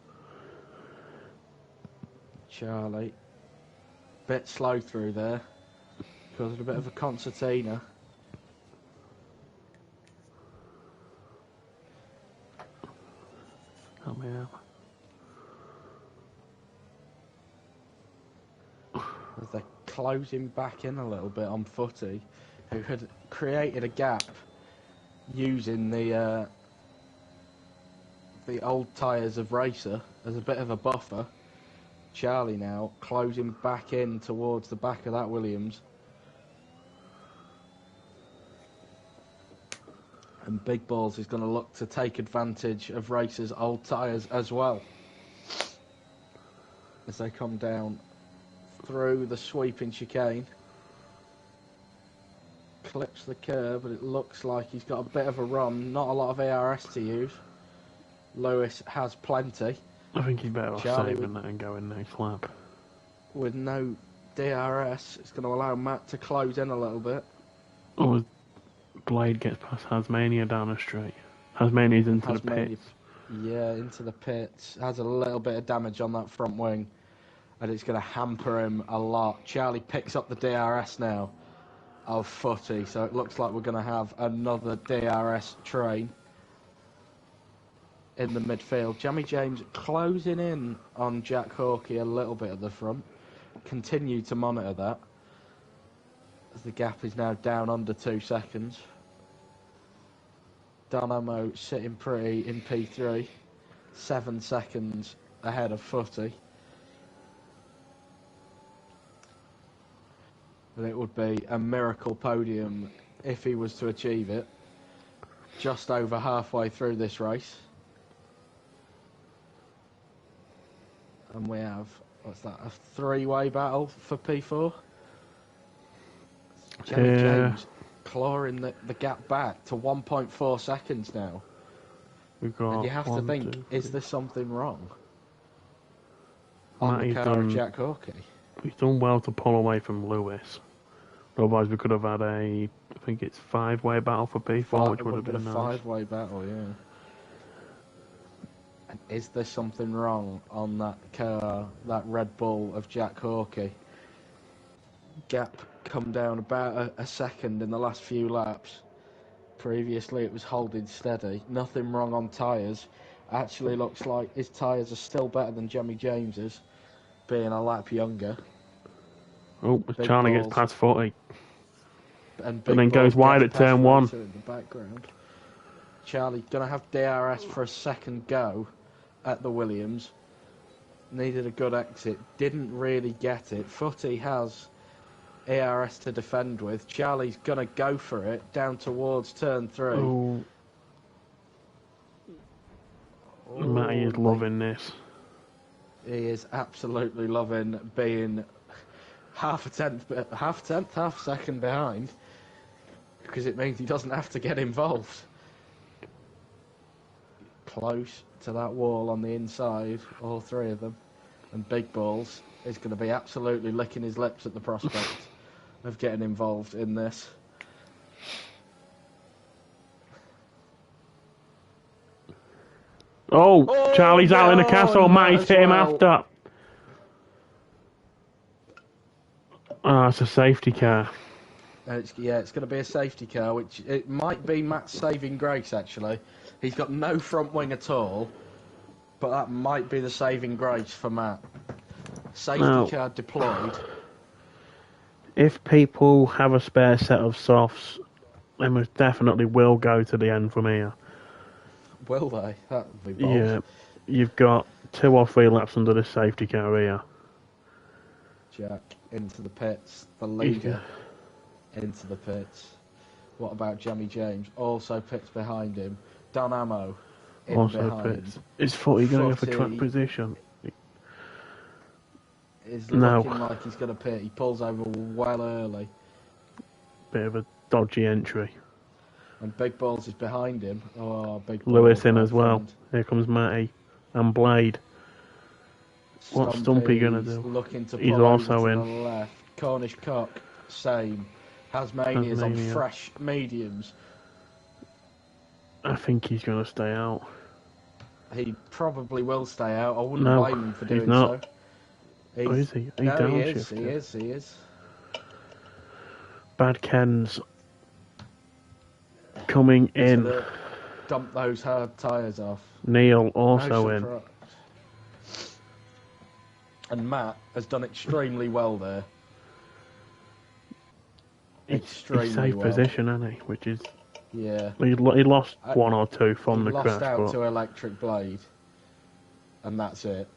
Charlie. Bit slow through there. Causing a bit of a concertina. Help me out. As they're closing back in a little bit on Footy, who had created a gap using the old tyres of Racer as a bit of a buffer. Charlie now closing back in towards the back of that Williams. And Big Balls is going to look to take advantage of Racer's old tyres as well. As they come down through the sweeping chicane. Clips the curb, but it looks like he's got a bit of a run. Not a lot of ARS to use. Lewis has plenty. I think he's better off saving that and going next lap. With no DRS, it's going to allow Matt to close in a little bit. Oh, Blade gets past Hasmania down a straight. Hasmania's into the pits. Yeah, into the pits. Has a little bit of damage on that front wing. And it's going to hamper him a lot. Charlie picks up the DRS now of Footy. So it looks like we're going to have another DRS train in the midfield. Jamie James closing in on Jack Hawkey a little bit at the front. Continue to monitor that. As the gap is now down under 2 seconds. Dynamo sitting pretty in P3. 7 seconds ahead of Footy. And it would be a miracle podium if he was to achieve it. Just over halfway through this race. And we have, what's that, a 3-way battle for P4? Jamie James clawing the gap back to 1.4 seconds now. We've got and you have to think, is there something wrong on the car of Jack Hawkey? He's done well to pull away from Lewis. Otherwise we could have had I think it's 5-way battle for P4, which would have been a 5-way battle, yeah. And is there something wrong on that car, that Red Bull of Jack Hawkey? Gap come down about a second in the last few laps. Previously it was holding steady. Nothing wrong on tyres. Actually looks like his tyres are still better than Jimmy James's, being a lap younger. Oh, Big Charlie gets balls. past 40. And But then goes wide at turn 1. In the background. Charlie gonna have DRS for a second go at the Williams. Needed a good exit, didn't really get it. Footy has ARS to defend with. Charlie's gonna go for it down towards turn 3. Oh. Matty is loving this. He is absolutely loving being half a second behind, because it means he doesn't have to get involved. Close to that wall on the inside, all three of them. And Big Balls is going to be absolutely licking his lips at the prospect of getting involved in this. Oh, Charlie's out in the castle. Matty's hit him after. Oh, it's a safety car. It's going to be a safety car, which it might be Matt's saving grace, actually. He's got no front wing at all, but that might be the saving grace for Matt. Safety car deployed. If people have a spare set of softs, they most definitely will go to the end from here. Will they? That would be bold. Yeah, you've got 2 or 3 laps under this safety car here. Jack into the pits. The leader into the pits. What about Jamie James? Also pits behind him. Don Ammo in Also behind. pits. Is Footy going for track position? Is looking like he's going to pit. He pulls over well early. Bit of a dodgy entry. And Big Balls is behind him. Oh, Big Balls. Lewis in as well. Here comes Matty and Blade. What's Stumpy going to do? Looking to He's pull also over to in. the left. Cornish Cock, same. Tasmania's on fresh mediums. I think he's going to stay out. He probably will stay out. I wouldn't blame him for doing not. so. Oh, is he? He is. Bad Ken's coming in. Dump those hard tyres off. Neil also in. And Matt has done extremely well there. He's safe position, hasn't he? Which is... Yeah. He lost 1 or 2 from the crash. He lost out to Electric Blade. And that's it.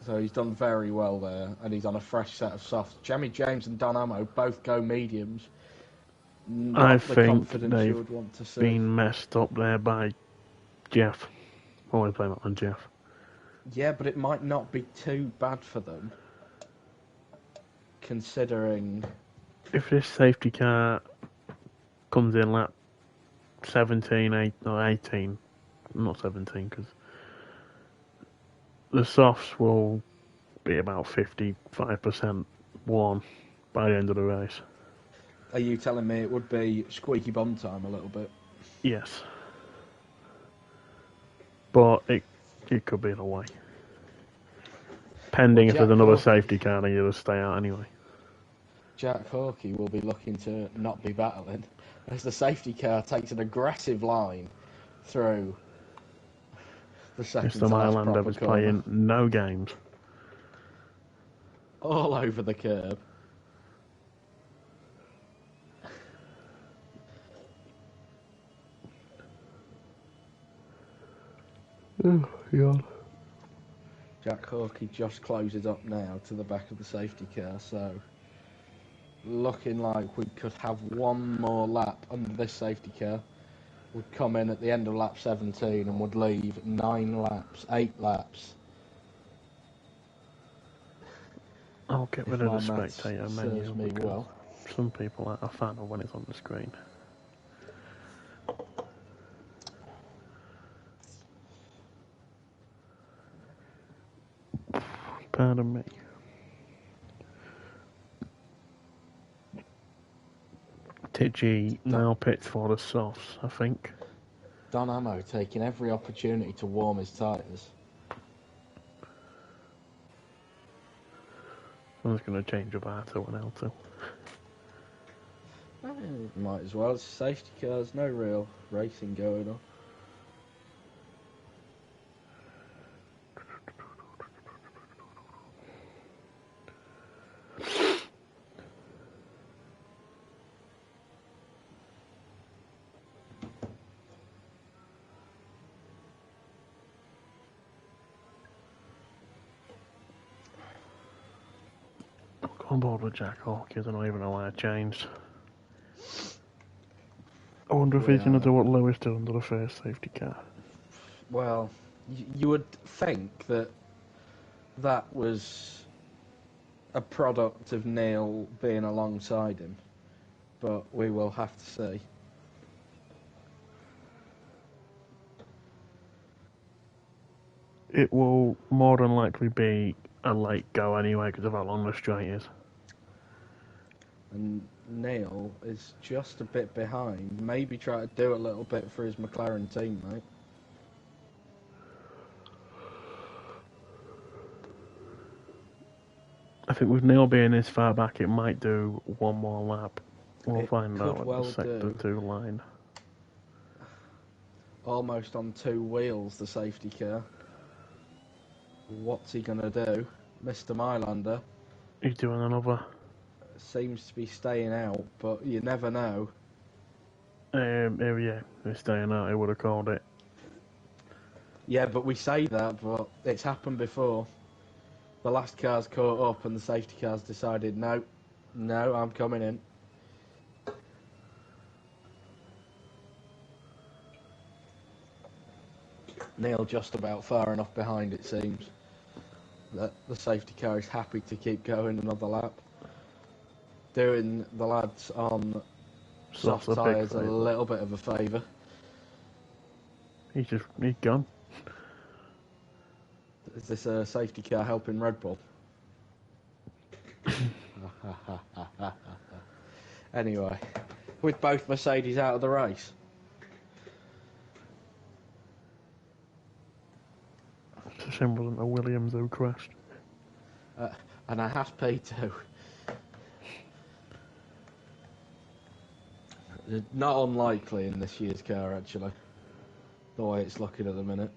So he's done very well there. And he's on a fresh set of softs. Jamie James and Don Ammo both go mediums. I think they've been messed up there by Jeff. Always blame it on Jeff. Yeah, but it might not be too bad for them, considering... If this safety car comes in lap 17, 18, not 17, because the softs will be about 55% worn by the end of the race. Are you telling me it would be squeaky bum time a little bit? Yes. But it could be the way. Pending if there's another safety car, then you'll stay out anyway. Jack Hawkey will be looking to not be battling as the safety car takes an aggressive line through the second Mr. Mylander was playing no games. All over the curb. Oh, God. Jack Hawkey just closes up now to the back of the safety car, so looking like we could have one more lap under this safety car. Would come in at the end of lap 17 and would leave 8 laps. I'll get rid of the spectator menu. Me well. Some people are a fan of when it's on the screen. Pardon me. Tidgy now pits for the softs, I think. Don Ammo taking every opportunity to warm his tyres. I'm just going to change up R2 and L2. Might as well. It's safety cars, no real racing going on. on board with Jack Hawkins. I don't even know why I changed. I wonder if We he's going to are. do what Lewis did under the first safety car. Well, you would think that that was a product of Neil being alongside him, but we will have to see. It will more than likely be a late go anyway because of how long the straight is. And Neil is just a bit behind. Maybe try to do a little bit for his McLaren teammate. I think with Neil being this far back, it might do one more lap. We'll find out at well the sector 2 line. Almost on two wheels, the safety car. What's he going to do? Mr. Mylander He's doing another. seems to be staying out, but you never know. Yeah, he's staying out. He would have called it. Yeah, but we say that, but it's happened before. The last car's caught up and the safety car's decided, no, I'm coming in. Neil just about far enough behind, it seems, that the safety car is happy to keep going another lap. Doing the lads on soft tyres a little bit of a favour. He's gone. Is this a safety car helping Red Bull? Anyway, with both Mercedes out of the race. It's a shame it wasn't a Williams who crashed. And I have P2. Not unlikely in this year's car, actually. The way it's looking at the minute.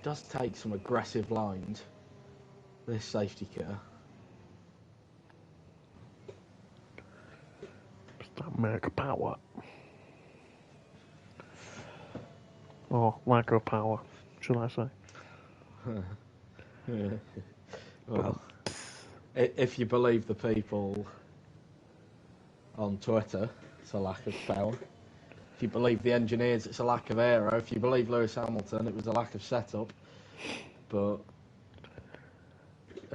Does take some aggressive lines, this safety car. It's that Merc power. Or lack of power, should I say. Well, if you believe the people on Twitter, it's a lack of power. If you believe the engineers, it's a lack of aero. If you believe Lewis Hamilton, it was a lack of setup. But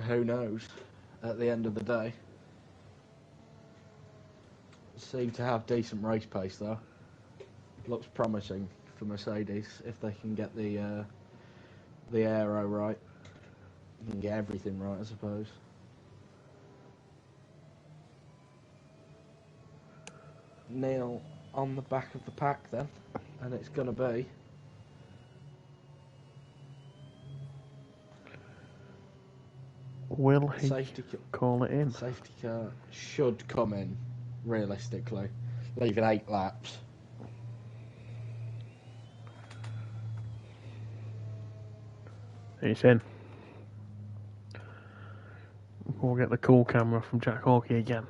who knows? At the end of the day, seem to have decent race pace though. Looks promising for Mercedes if they can get the aero right. You can get everything right, I suppose. Neil on the back of the pack then, and it's going to be will he call it in? Safety car should come in realistically, leaving 8 laps. It's in. We'll get the cool camera from Jack Hawkey again.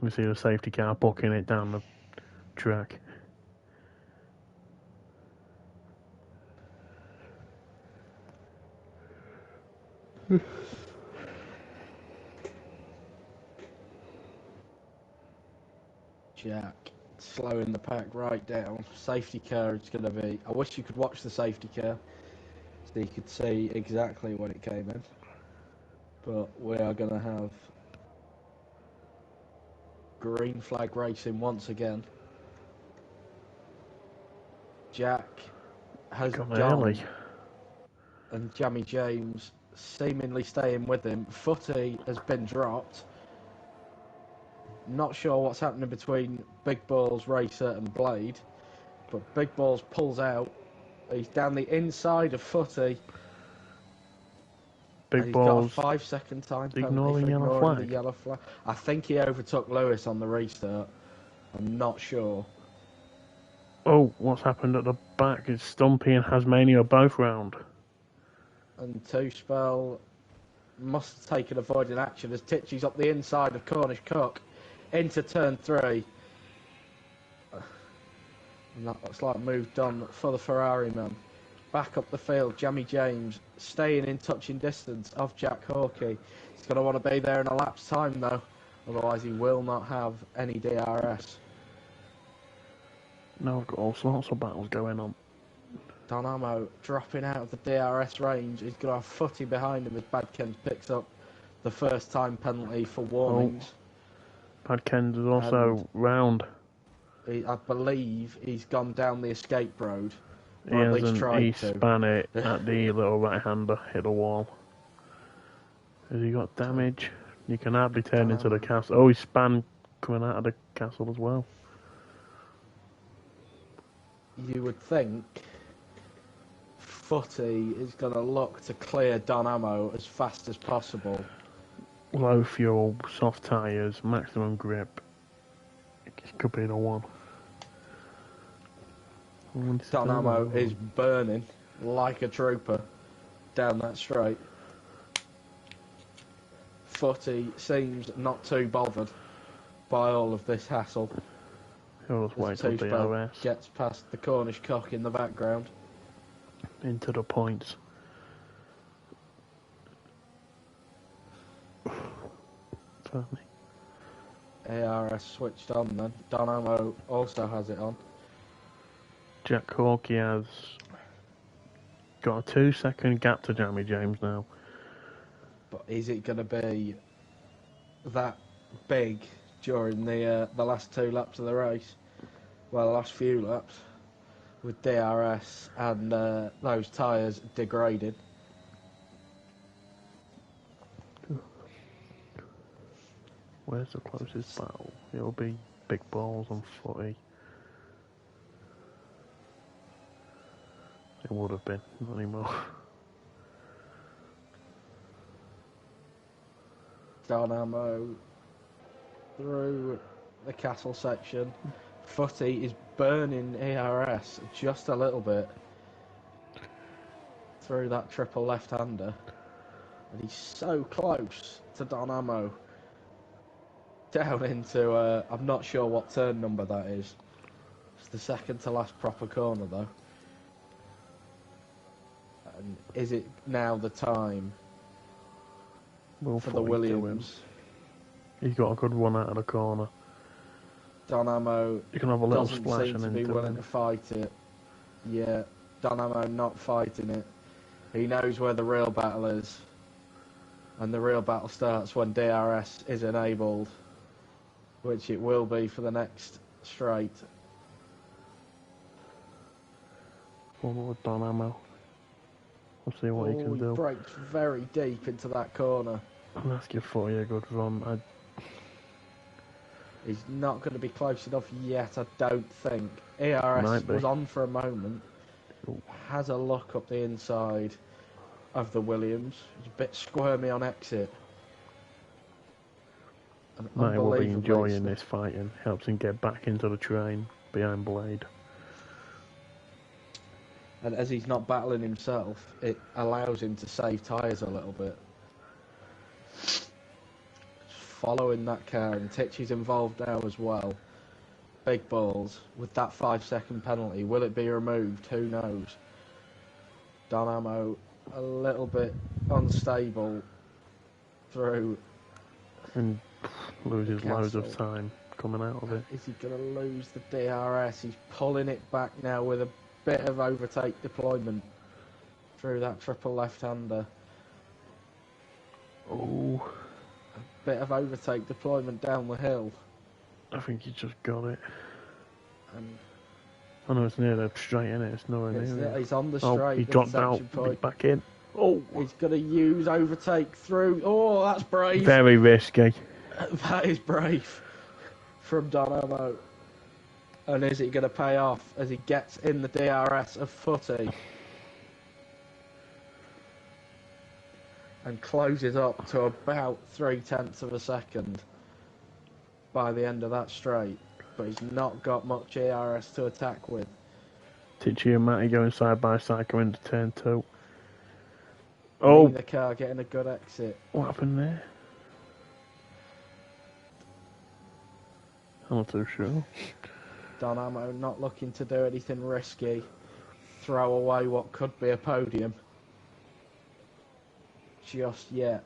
We see the safety car booking it down the track. Jack slowing the pack right down. Safety car is going to be... I wish you could watch the safety car so you could see exactly when it came in. But we are going to have green flag racing once again. Jack has gone early. And Jamie James seemingly staying with him. Footy has been dropped. Not sure what's happening between Big Balls Racer and Blade, but Big Balls pulls out. He's down the inside of Footy. Big Balls got a 5-second time penalty ignoring for yellow ignoring flag. the yellow flag. I think he overtook Lewis on the restart. I'm not sure. Oh, what's happened at the back is Stumpy and Hasmania both round. And Two-Spell must have taken avoiding action as Titchy's up the inside of Cornish Cook into turn 3. And that looks like move done for the Ferrari man. Back up the field, Jamie James staying in touching distance of Jack Hawkey. He's going to want to be there in a lap's time though, otherwise he will not have any DRS. Now I've got all sorts of battles going on. Don Amo dropping out of the DRS range. He's going to have footy behind him as Badkens picks up the first time penalty for warnings. Badkens is also round. I believe he's gone down the escape road. He hasn't, he span it at the little right-hander, hit the wall. Has he got damage? You can hardly turn into the castle. Oh, he span coming out of the castle as well. You would think Footy is going to look to clear Don Amo as fast as possible. Low fuel, soft tyres, maximum grip. It could be the one. Don Amo is burning like a trooper down that straight. Footy seems not too bothered by all of this hassle. He'll just wait till DRS gets past the Cornish cock in the background. Into the points. ARS switched on then. Don Amo also has it on. Jack Hawkey has got a 2-second gap to Jamie James now. But is it going to be that big during the last 2 laps of the race? Well, the last few laps with DRS and those tyres degraded. Where's the closest battle? It'll be Big Balls and Footy. It would have been, not anymore. Don Amo through the castle section. Footy is burning ARS just a little bit through that triple left-hander. And he's so close to Don Amo. Down into, I'm not sure what turn number that is. It's the second to last proper corner though. And is it now the time for the Williams? He's got a good one out of the corner. Don Amo you can have a little doesn't splash seem and to be willing to fight it. Yeah, Don Amo not fighting it. He knows where the real battle is. And the real battle starts when DRS is enabled. Which it will be for the next straight. One with Don Amo. We'll see what he can do. He breaks very deep into that corner. I'm asking for you a good run. He's not going to be close enough yet, I don't think. ERS was on for a moment. Ooh. Has a look up the inside of the Williams. He's a bit squirmy on exit. Might will be enjoying this fighting. Helps him get back into the train behind Blade. And as he's not battling himself, it allows him to save tyres a little bit. Following that car, and Titchy's involved now as well. Big balls with that 5-second penalty. Will it be removed? Who knows? Don Amo a little bit unstable through. And loses loads of time coming out of it. Is he going to lose the DRS? He's pulling it back now with a bit of overtake deployment through that triple left-hander. Oh. A bit of overtake deployment down the hill. I think he just got it. And I know it's near the straight, isn't it? It's nowhere near it. He's on the straight. Oh, he dropped out. He's back in. Oh. He's going to use overtake through. Oh, that's brave. Very risky. That is brave from Don Amo. And is it going to pay off as he gets in the DRS of Footy? And closes up to about 0.3 of a second by the end of that straight. But he's not got much ARS to attack with. Tichy and Matty going side by side going to turn 2. Oh! The car getting a good exit. What happened there? I'm not too sure. Dynamo not looking to do anything risky. Throw away what could be a podium. Just yet.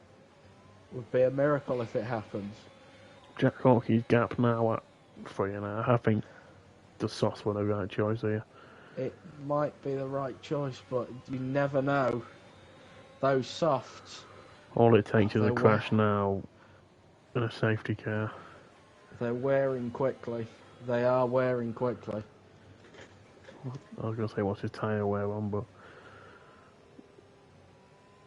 Would be a miracle if it happens. Jack Hawkey's gap now at 3.5. I think the softs were the right choice here. It might be the right choice, but you never know. Those softs. All it takes is a crash now in a safety car. They're wearing quickly. They are wearing quickly. I was going to say what's his tyre wear on, but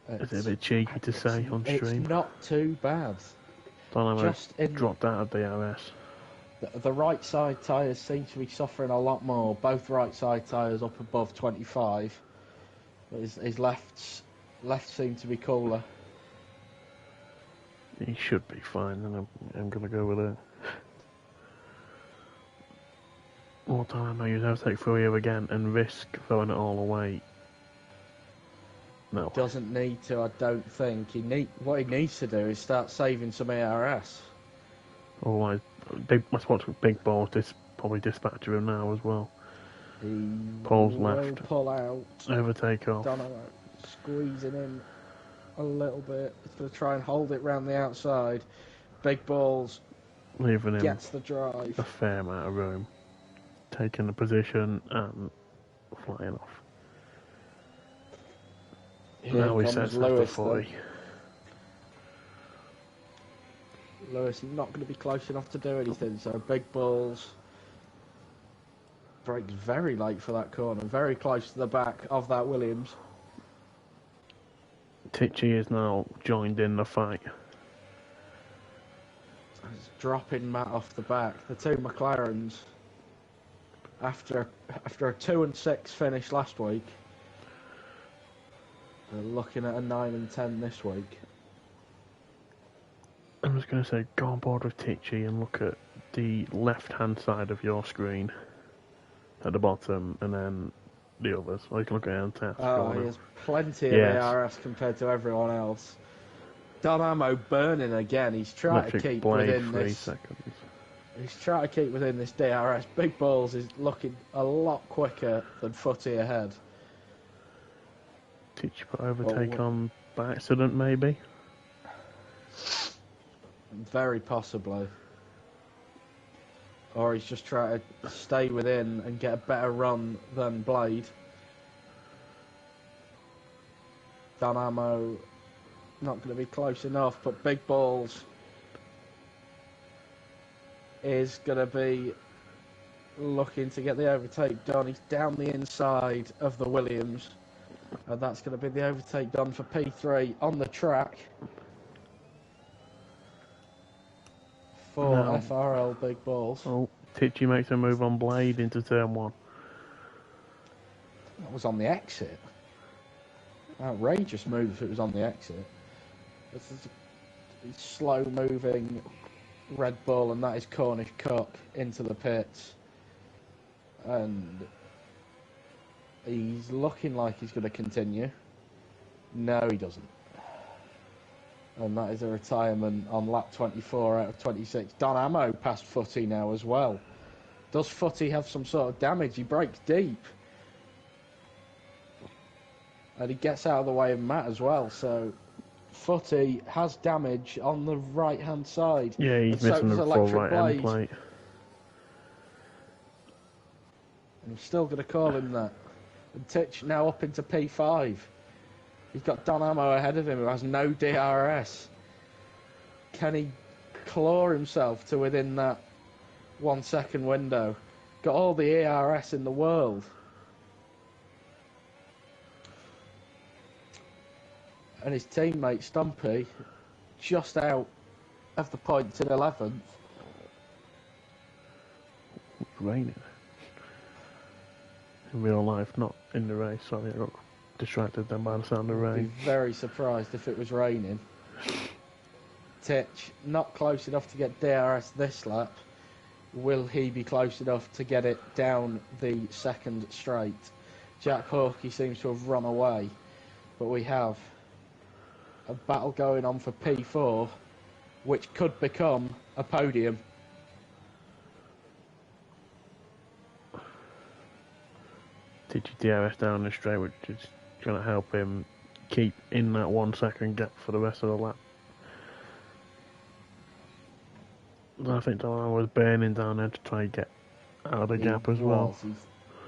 is it a bit cheeky to say on stream? It's not too bad. Just dropped out of DRS. The right side tyres seem to be suffering a lot more. Both right side tyres up above 25. His left seem to be cooler. He should be fine, and I'm going to go with it. What time I use overtake through here again and risk throwing it all away? No. Doesn't need to, I don't think. What he needs to do is start saving some ARS. Otherwise, my spot's with big balls. Probably dispatch him now as well. Paul's left. Pull out. Overtake off. Donovan squeezing in a little bit. He's going to try and hold it round the outside. Big balls. Leaving him gets the drive. A fair amount of room. Taking the position and flying off. Now he sets Lewis the 40. Lewis not going to be close enough to do anything, so big balls. Brakes very late for that corner, very close to the back of that Williams. Tichy is now joined in the fight. He's dropping Matt off the back. The two McLarens, after a 2 and 6 finish last week, they're looking at a 9 and 10 this week. I was going to say, go on board with Tichy and look at the left-hand side of your screen at the bottom, and then the others. Or you can look at Antef. Oh, he has plenty of ARS compared to everyone else. Dynamo burning again. He's trying to keep within 3 this. seconds. He's trying to keep within this DRS. Big Balls is looking a lot quicker than Footy ahead. Tichy put overtake on by accident, maybe? Very possibly. Or he's just trying to stay within and get a better run than Blade. Dynamo not going to be close enough, but Big Balls is going to be looking to get the overtake done. He's down the inside of the Williams, and that's going to be the overtake done for P3 on the track. For FRL Big Balls. Oh, Tichy makes a move on Blade into turn 1. That was on the exit. Outrageous move if it was on the exit. This is a slow moving Red Bull, and that is Cornish Cook into the pits. And he's looking like he's going to continue. No, he doesn't. And that is a retirement on lap 24 out of 26. Dynamo past Footy now as well. Does Footy have some sort of damage? He breaks deep. And he gets out of the way of Matt as well. So Footy has damage on the right-hand side. Yeah, he's missing the full right-hand plate. And I'm still going to call him that. And Titch now up into P5. He's got Dynamo ahead of him who has no DRS. Can he claw himself to within that 1 second window? Got all the ARS in the world. And his teammate Stumpy just out of the points in 11th. It's raining. In real life, not in the race. Sorry, I got distracted then by the sound of rain. I'd be very surprised if it was raining. Titch not close enough to get DRS this lap. Will he be close enough to get it down the second straight? Jack Hawkey seems to have run away, but we have a battle going on for P4, which could become a podium. Tichy DRS down the straight, which is going to help him keep in that 1 second gap for the rest of the lap. I think Delano was burning down there to try and get out of the gap as well. He's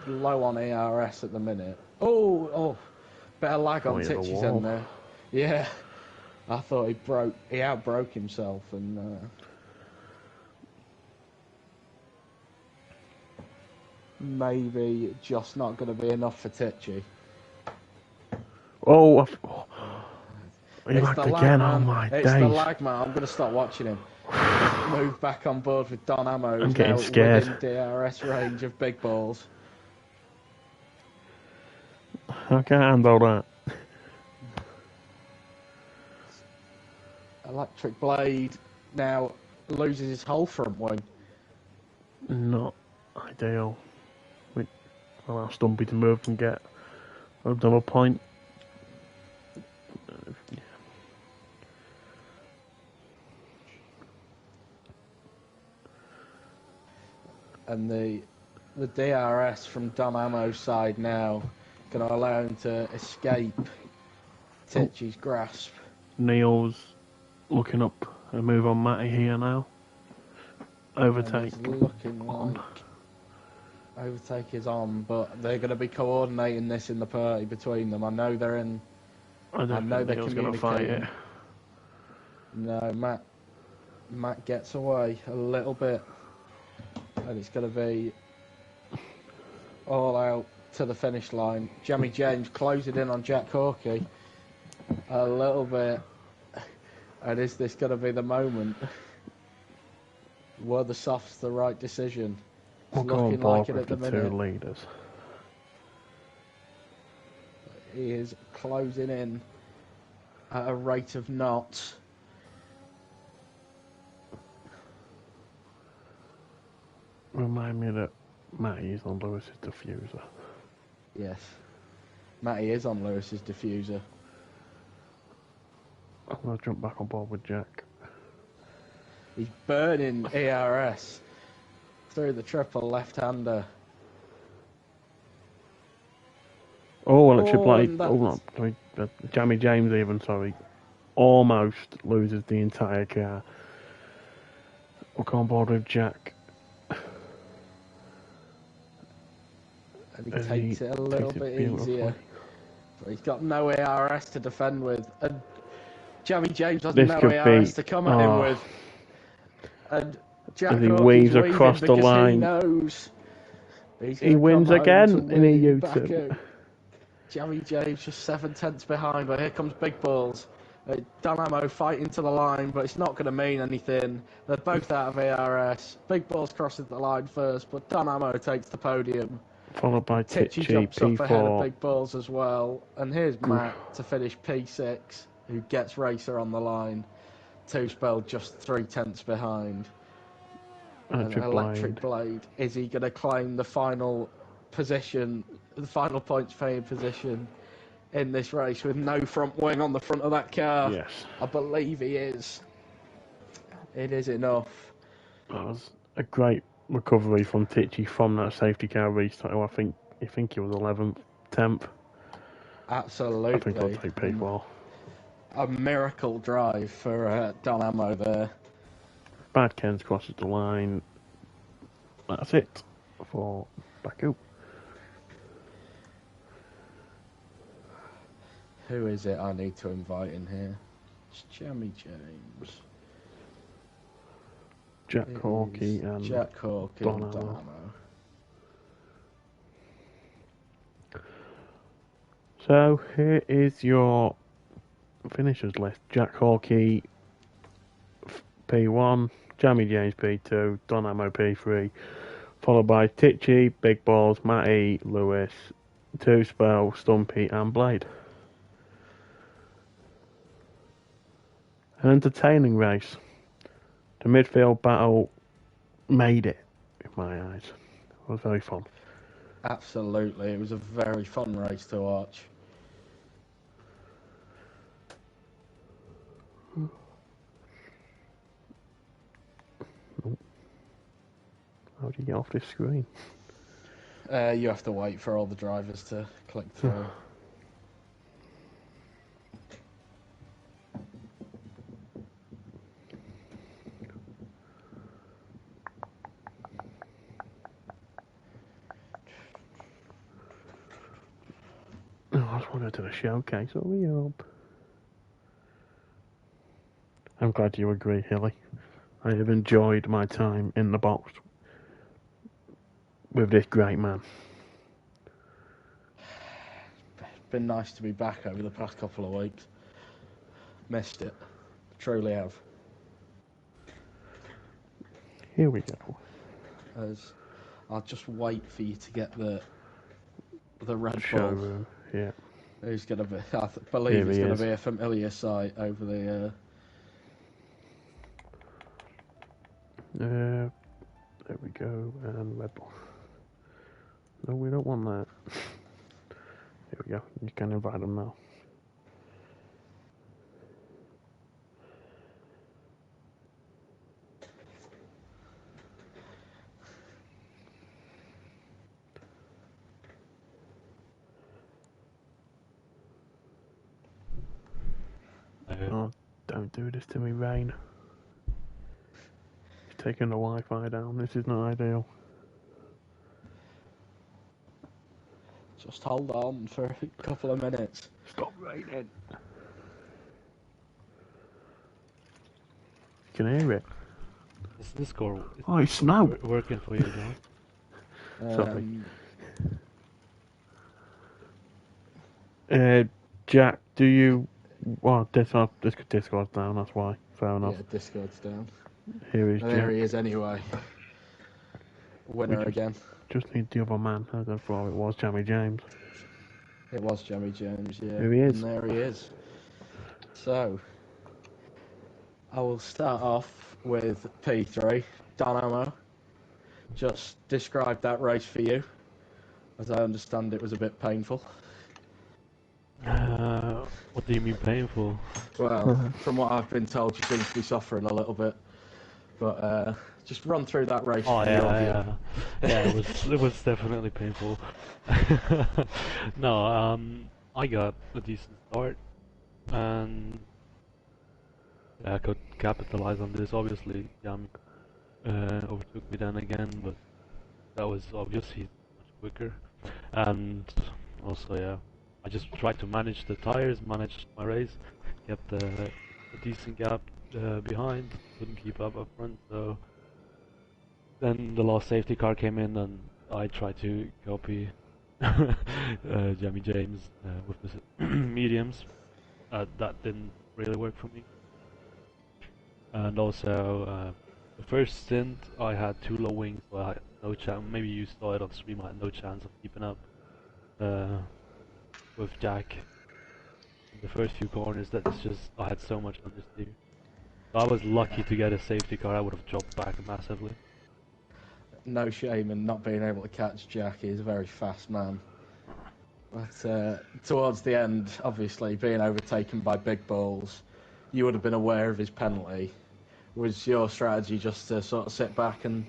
low on ERS at the minute. Oh, bit of lag on Tichy's end there. Yeah, I thought he outbroke himself and maybe just not going to be enough for Tichy. He lagged again. Oh my days! It's the lag, man. I'm going to stop watching him. Move back on board with Don Ammo. I'm getting scared. Within DRS range of big balls. I can't handle that. Electric Blade now loses his whole front wing. Not ideal. Allow Stumpy to move and get another point. And the DRS from Don Ammo's side now going to allow him to escape Tichy's grasp. Neil's looking up a move on Matty here now. Overtake. Looking like overtake is on, but they're going to be coordinating this in the party between them. I know they're in. I know they're going to fight it. No, Matt gets away a little bit. And it's going to be all out to the finish line. Jamie James closing in on Jack Hawkey a little bit. And is this going to be the moment? Were the softs the right decision? It's looking like it at the minute. Two leaders. He is closing in at a rate of knots. Remind me that Matty is on Lewis's diffuser. Yes. Matty is on Lewis's diffuser. I'm going to jump back on board with Jack. He's burning ERS through the triple left-hander. Electric Blade. Jamie James even, sorry. Almost loses the entire car. We'll come on board with Jack. And he takes it a little bit easier. But he's got no ARS to defend with. And Jamie James has no ARS to come at him with. And Jack as he weaves across the line. He knows he wins again in EU2. Jamie James just 7/10 behind, but here comes Big Balls. Don Ammo fighting to the line, but it's not going to mean anything. They're both out of ARS. Big Balls crosses the line first, but Don Ammo takes the podium. Followed by Tichy jumps up ahead of Big Balls as well. And here's Matt to finish P6, who gets Racer on the line. Two spelled just 3/10 behind. Electric Blade. Is he going to claim the final position, the final points paying position in this race with no front wing on the front of that car? Yes. I believe he is. It is enough. That was a great recovery from Tichy from that safety car restart. I think he was 11th, 10th. Absolutely. I think I'll take P4. A miracle drive for Don Ammo there. Bad Kens crosses the line. That's it for Baku. Who is it I need to invite in here? It's Jamie James. Jack Hawkey and Don Ammo. So here is your finishers list. Jack Hawkey P1, Jamie James P2, Don Ammo P3, followed by Tichy, Big Balls, Matty, Lewis, Two Spell, Stumpy and Blade. An entertaining race. The midfield battle made it, in my eyes. It was very fun. Absolutely, it was a very fun race to watch. How do you get off this screen? You have to wait for all the drivers to click through. Oh, I just want to do a showcase. Hurry up. I'm glad you agree, Hilly. I have enjoyed my time in the box with this great man. It's been nice to be back over the past couple of weeks. Missed it. Truly have. Here we go. As I'll just wait for you to get the Red Bull. Showroom, yeah. Who's going to be? I believe Here it's he going is. to be a familiar sight over the. There we go, and Red Bull. No, we don't want that. Here we go. You can invite them now. Oh, don't do this to me, Rain. He's taking the Wi-Fi down. This is not ideal. Just hold on for a couple of minutes. Stop raining. You can hear it. Is this score Oh, it's snow. working for you, John? Sorry. Jack, do you... Well, Discord's down, that's why. Fair enough. Yeah, Discord's down. Here is And Jack. there he is anyway. Winner again. Just need the other man. I don't know if it was Jamie James. It was Jamie James, yeah. Here he is. And there he is. So, I will start off with P3. Dynamo, just describe that race for you. As I understand, it was a bit painful. What do you mean painful? Well, from what I've been told, you seem to be suffering a little bit. But just run through that race. Oh for your yeah, view. yeah. It was definitely painful. No, I got a decent start, and I could capitalize on this. Obviously, Yami overtook me then again, but that was obvious. He's much quicker, and also yeah, I just tried to manage the tires, manage my race, kept a decent gap behind, couldn't keep up front, so then the last safety car came in and I tried to copy Jamie James with the mediums. That didn't really work for me. And also, the first stint I had too low wings, so I had no chance. Maybe you saw it on stream. I had no chance of keeping up with Jack. In the first few corners, that's just I had so much understeer. I was lucky to get a safety car. I would have dropped back massively. No shame in not being able to catch Jack. He's a very fast man. But towards the end, obviously, being overtaken by big balls, you would have been aware of his penalty. Was your strategy just to sort of sit back and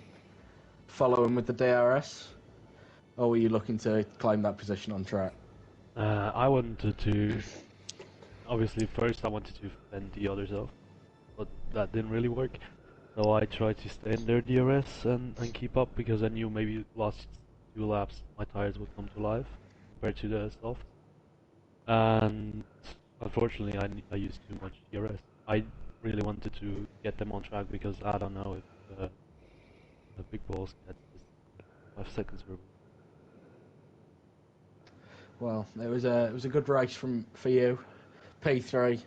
follow him with the DRS? Or were you looking to claim that position on track? I wanted to... Obviously, first I wanted to fend the others off, but that didn't really work. So I tried to stay in their DRS and keep up, because I knew maybe last 2 laps my tires would come to life compared to the soft. And unfortunately I used too much DRS. I really wanted to get them on track, because I don't know if the big balls get 5 seconds per. Well, it was a good race for you. P3,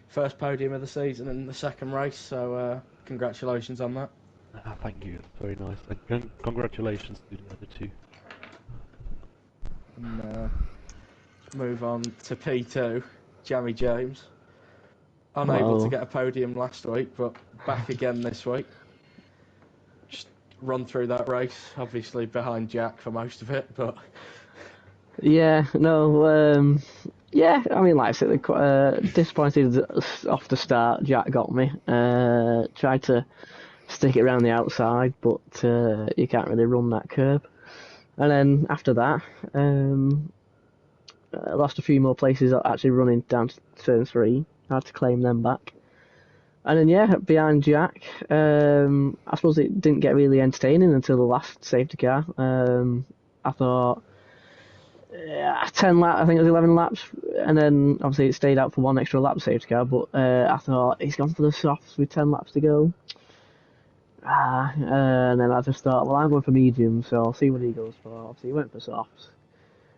first podium of the season in the second race, so congratulations on that. Thank you, that's very nice. And congratulations to the other 2. And move on to P2, Jamie James. Unable to get a podium last week, but back again this week. Just run through that race, obviously behind Jack for most of it, but... Yeah, no, yeah, I mean, like I said, disappointed off the start. Jack got me. Tried to stick it around the outside, but you can't really run that curb. And then after that, I lost a few more places actually running down to turn 3. I had to claim them back. And then, yeah, behind Jack, I suppose it didn't get really entertaining until the last safety car. I thought 10 laps, I think it was 11 laps, and then obviously it stayed out for one extra lap safety car, but I thought he's gone for the softs with 10 laps to go. And then I just thought, well, I'm going for mediums, so I'll see what he goes for. Obviously, he went for softs.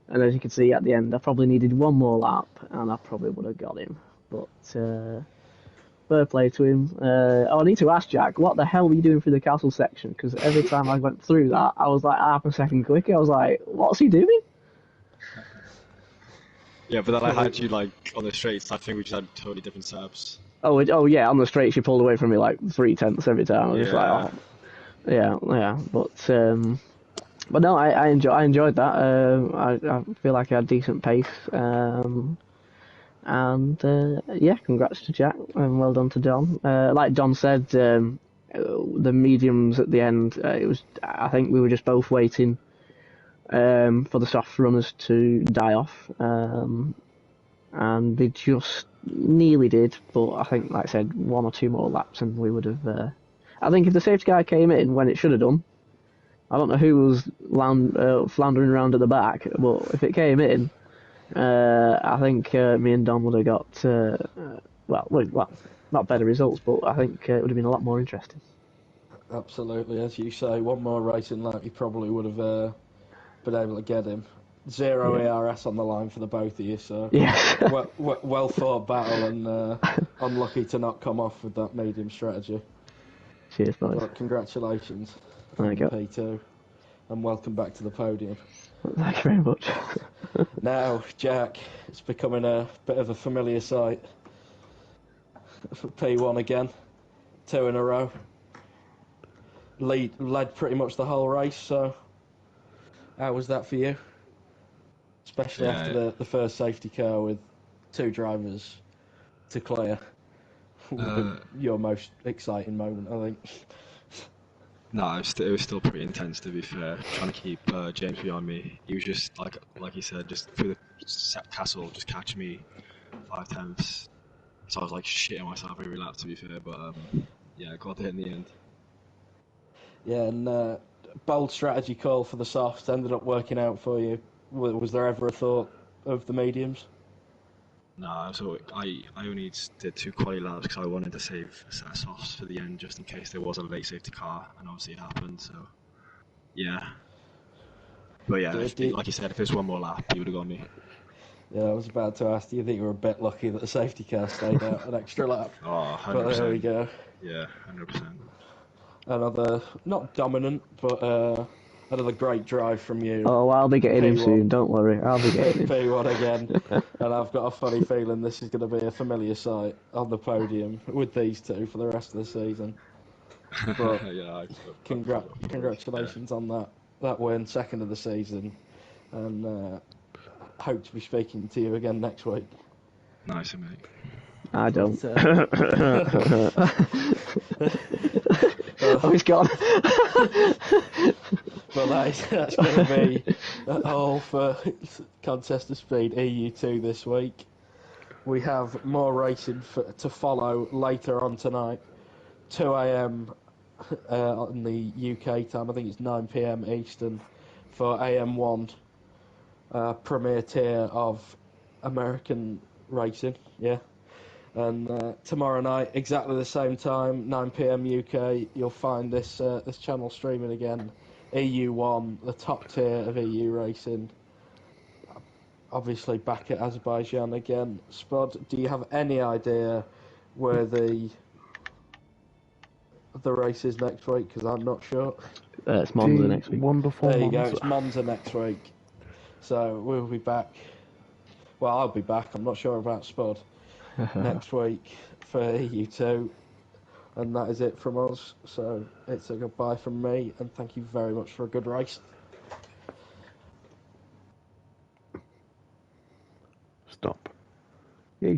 And as you can see at the end, I probably needed one more lap, and I probably would have got him. But fair play to him. I need to ask Jack, what the hell were you doing through the castle section? Because every time I went through that, I was like half a second quicker. I was like, what's he doing? Yeah, but then I had you like on the straights. I think we just had totally different setups. Oh yeah, on the straight she pulled away from me like 3/10 every time. I was just like, oh, yeah. But no, I enjoyed that. I feel like I had decent pace. Yeah, congrats to Jack and well done to Don. Like Don said, the mediums at the end. I think we were just both waiting for the soft runners to die off, and they just nearly did. But I think, like I said, one or two more laps and we would have. I think if the safety car came in when it should have done, I don't know who was floundering around at the back, but if it came in, I think me and Don would have got well, not better results, but I think it would have been a lot more interesting. Absolutely, as you say, one more racing lap, you probably would have been able to get him. Zero ERS on the line for the both of you, so Yes. well fought battle, and unlucky to not come off with that medium strategy. Cheers, boys. But congratulations, Thank you. P2, and welcome back to the podium. Thank you very much. Now, Jack, it's becoming a bit of a familiar sight for P1 again, 2 in a row. Led pretty much the whole race, so how was that for you? Especially after the first safety car with 2 drivers to clear. Your most exciting moment, I think. No, it was still pretty intense, to be fair. Trying to keep James behind me. He was just like he said, just through the castle, just catching me 5/10. So I was like shitting myself every lap, to be fair. But yeah, I got there in the end. Yeah, and bold strategy call for the softs ended up working out for you. Was there ever a thought of the mediums? No, so I only did 2 quality laps because I wanted to save a set of softs for the end, just in case there was a late safety car, and obviously it happened. So yeah, but yeah, like you said, if there's one more lap, he would have got me. Yeah, I was about to ask. Do you think you were a bit lucky that the safety car stayed out an extra lap? Oh, 100%. But there we go. Yeah, 100%. Another, not dominant, but another great drive from you. Oh, I'll be getting him soon, don't worry. I'll be getting him. P1 again. And I've got a funny feeling this is going to be a familiar sight on the podium with these two for the rest of the season. But yeah, congratulations on that win, second of the season. And hope to be speaking to you again next week. Nice, mate. I don't. Oh, he's gone. Well, that's going to be all for Contest of Speed EU2 this week. We have more racing to follow later on tonight. 2 a.m. On the UK time. I think it's 9 p.m. Eastern for AM1, premier tier of American racing. Yeah. And tomorrow night, exactly the same time, 9 p.m. UK, you'll find this channel streaming again. EU1, the top tier of EU racing. Obviously back at Azerbaijan again. Spud, do you have any idea where the race is next week? Because I'm not sure. It's Monza next week. Wonderful. There you Monza. go, it's Monza next week. So we'll be back. Well, I'll be back. I'm not sure about Spud. Next week for EU2, and that is it from us. So it's a goodbye from me, and thank you very much for a good race. Stop. Yeah,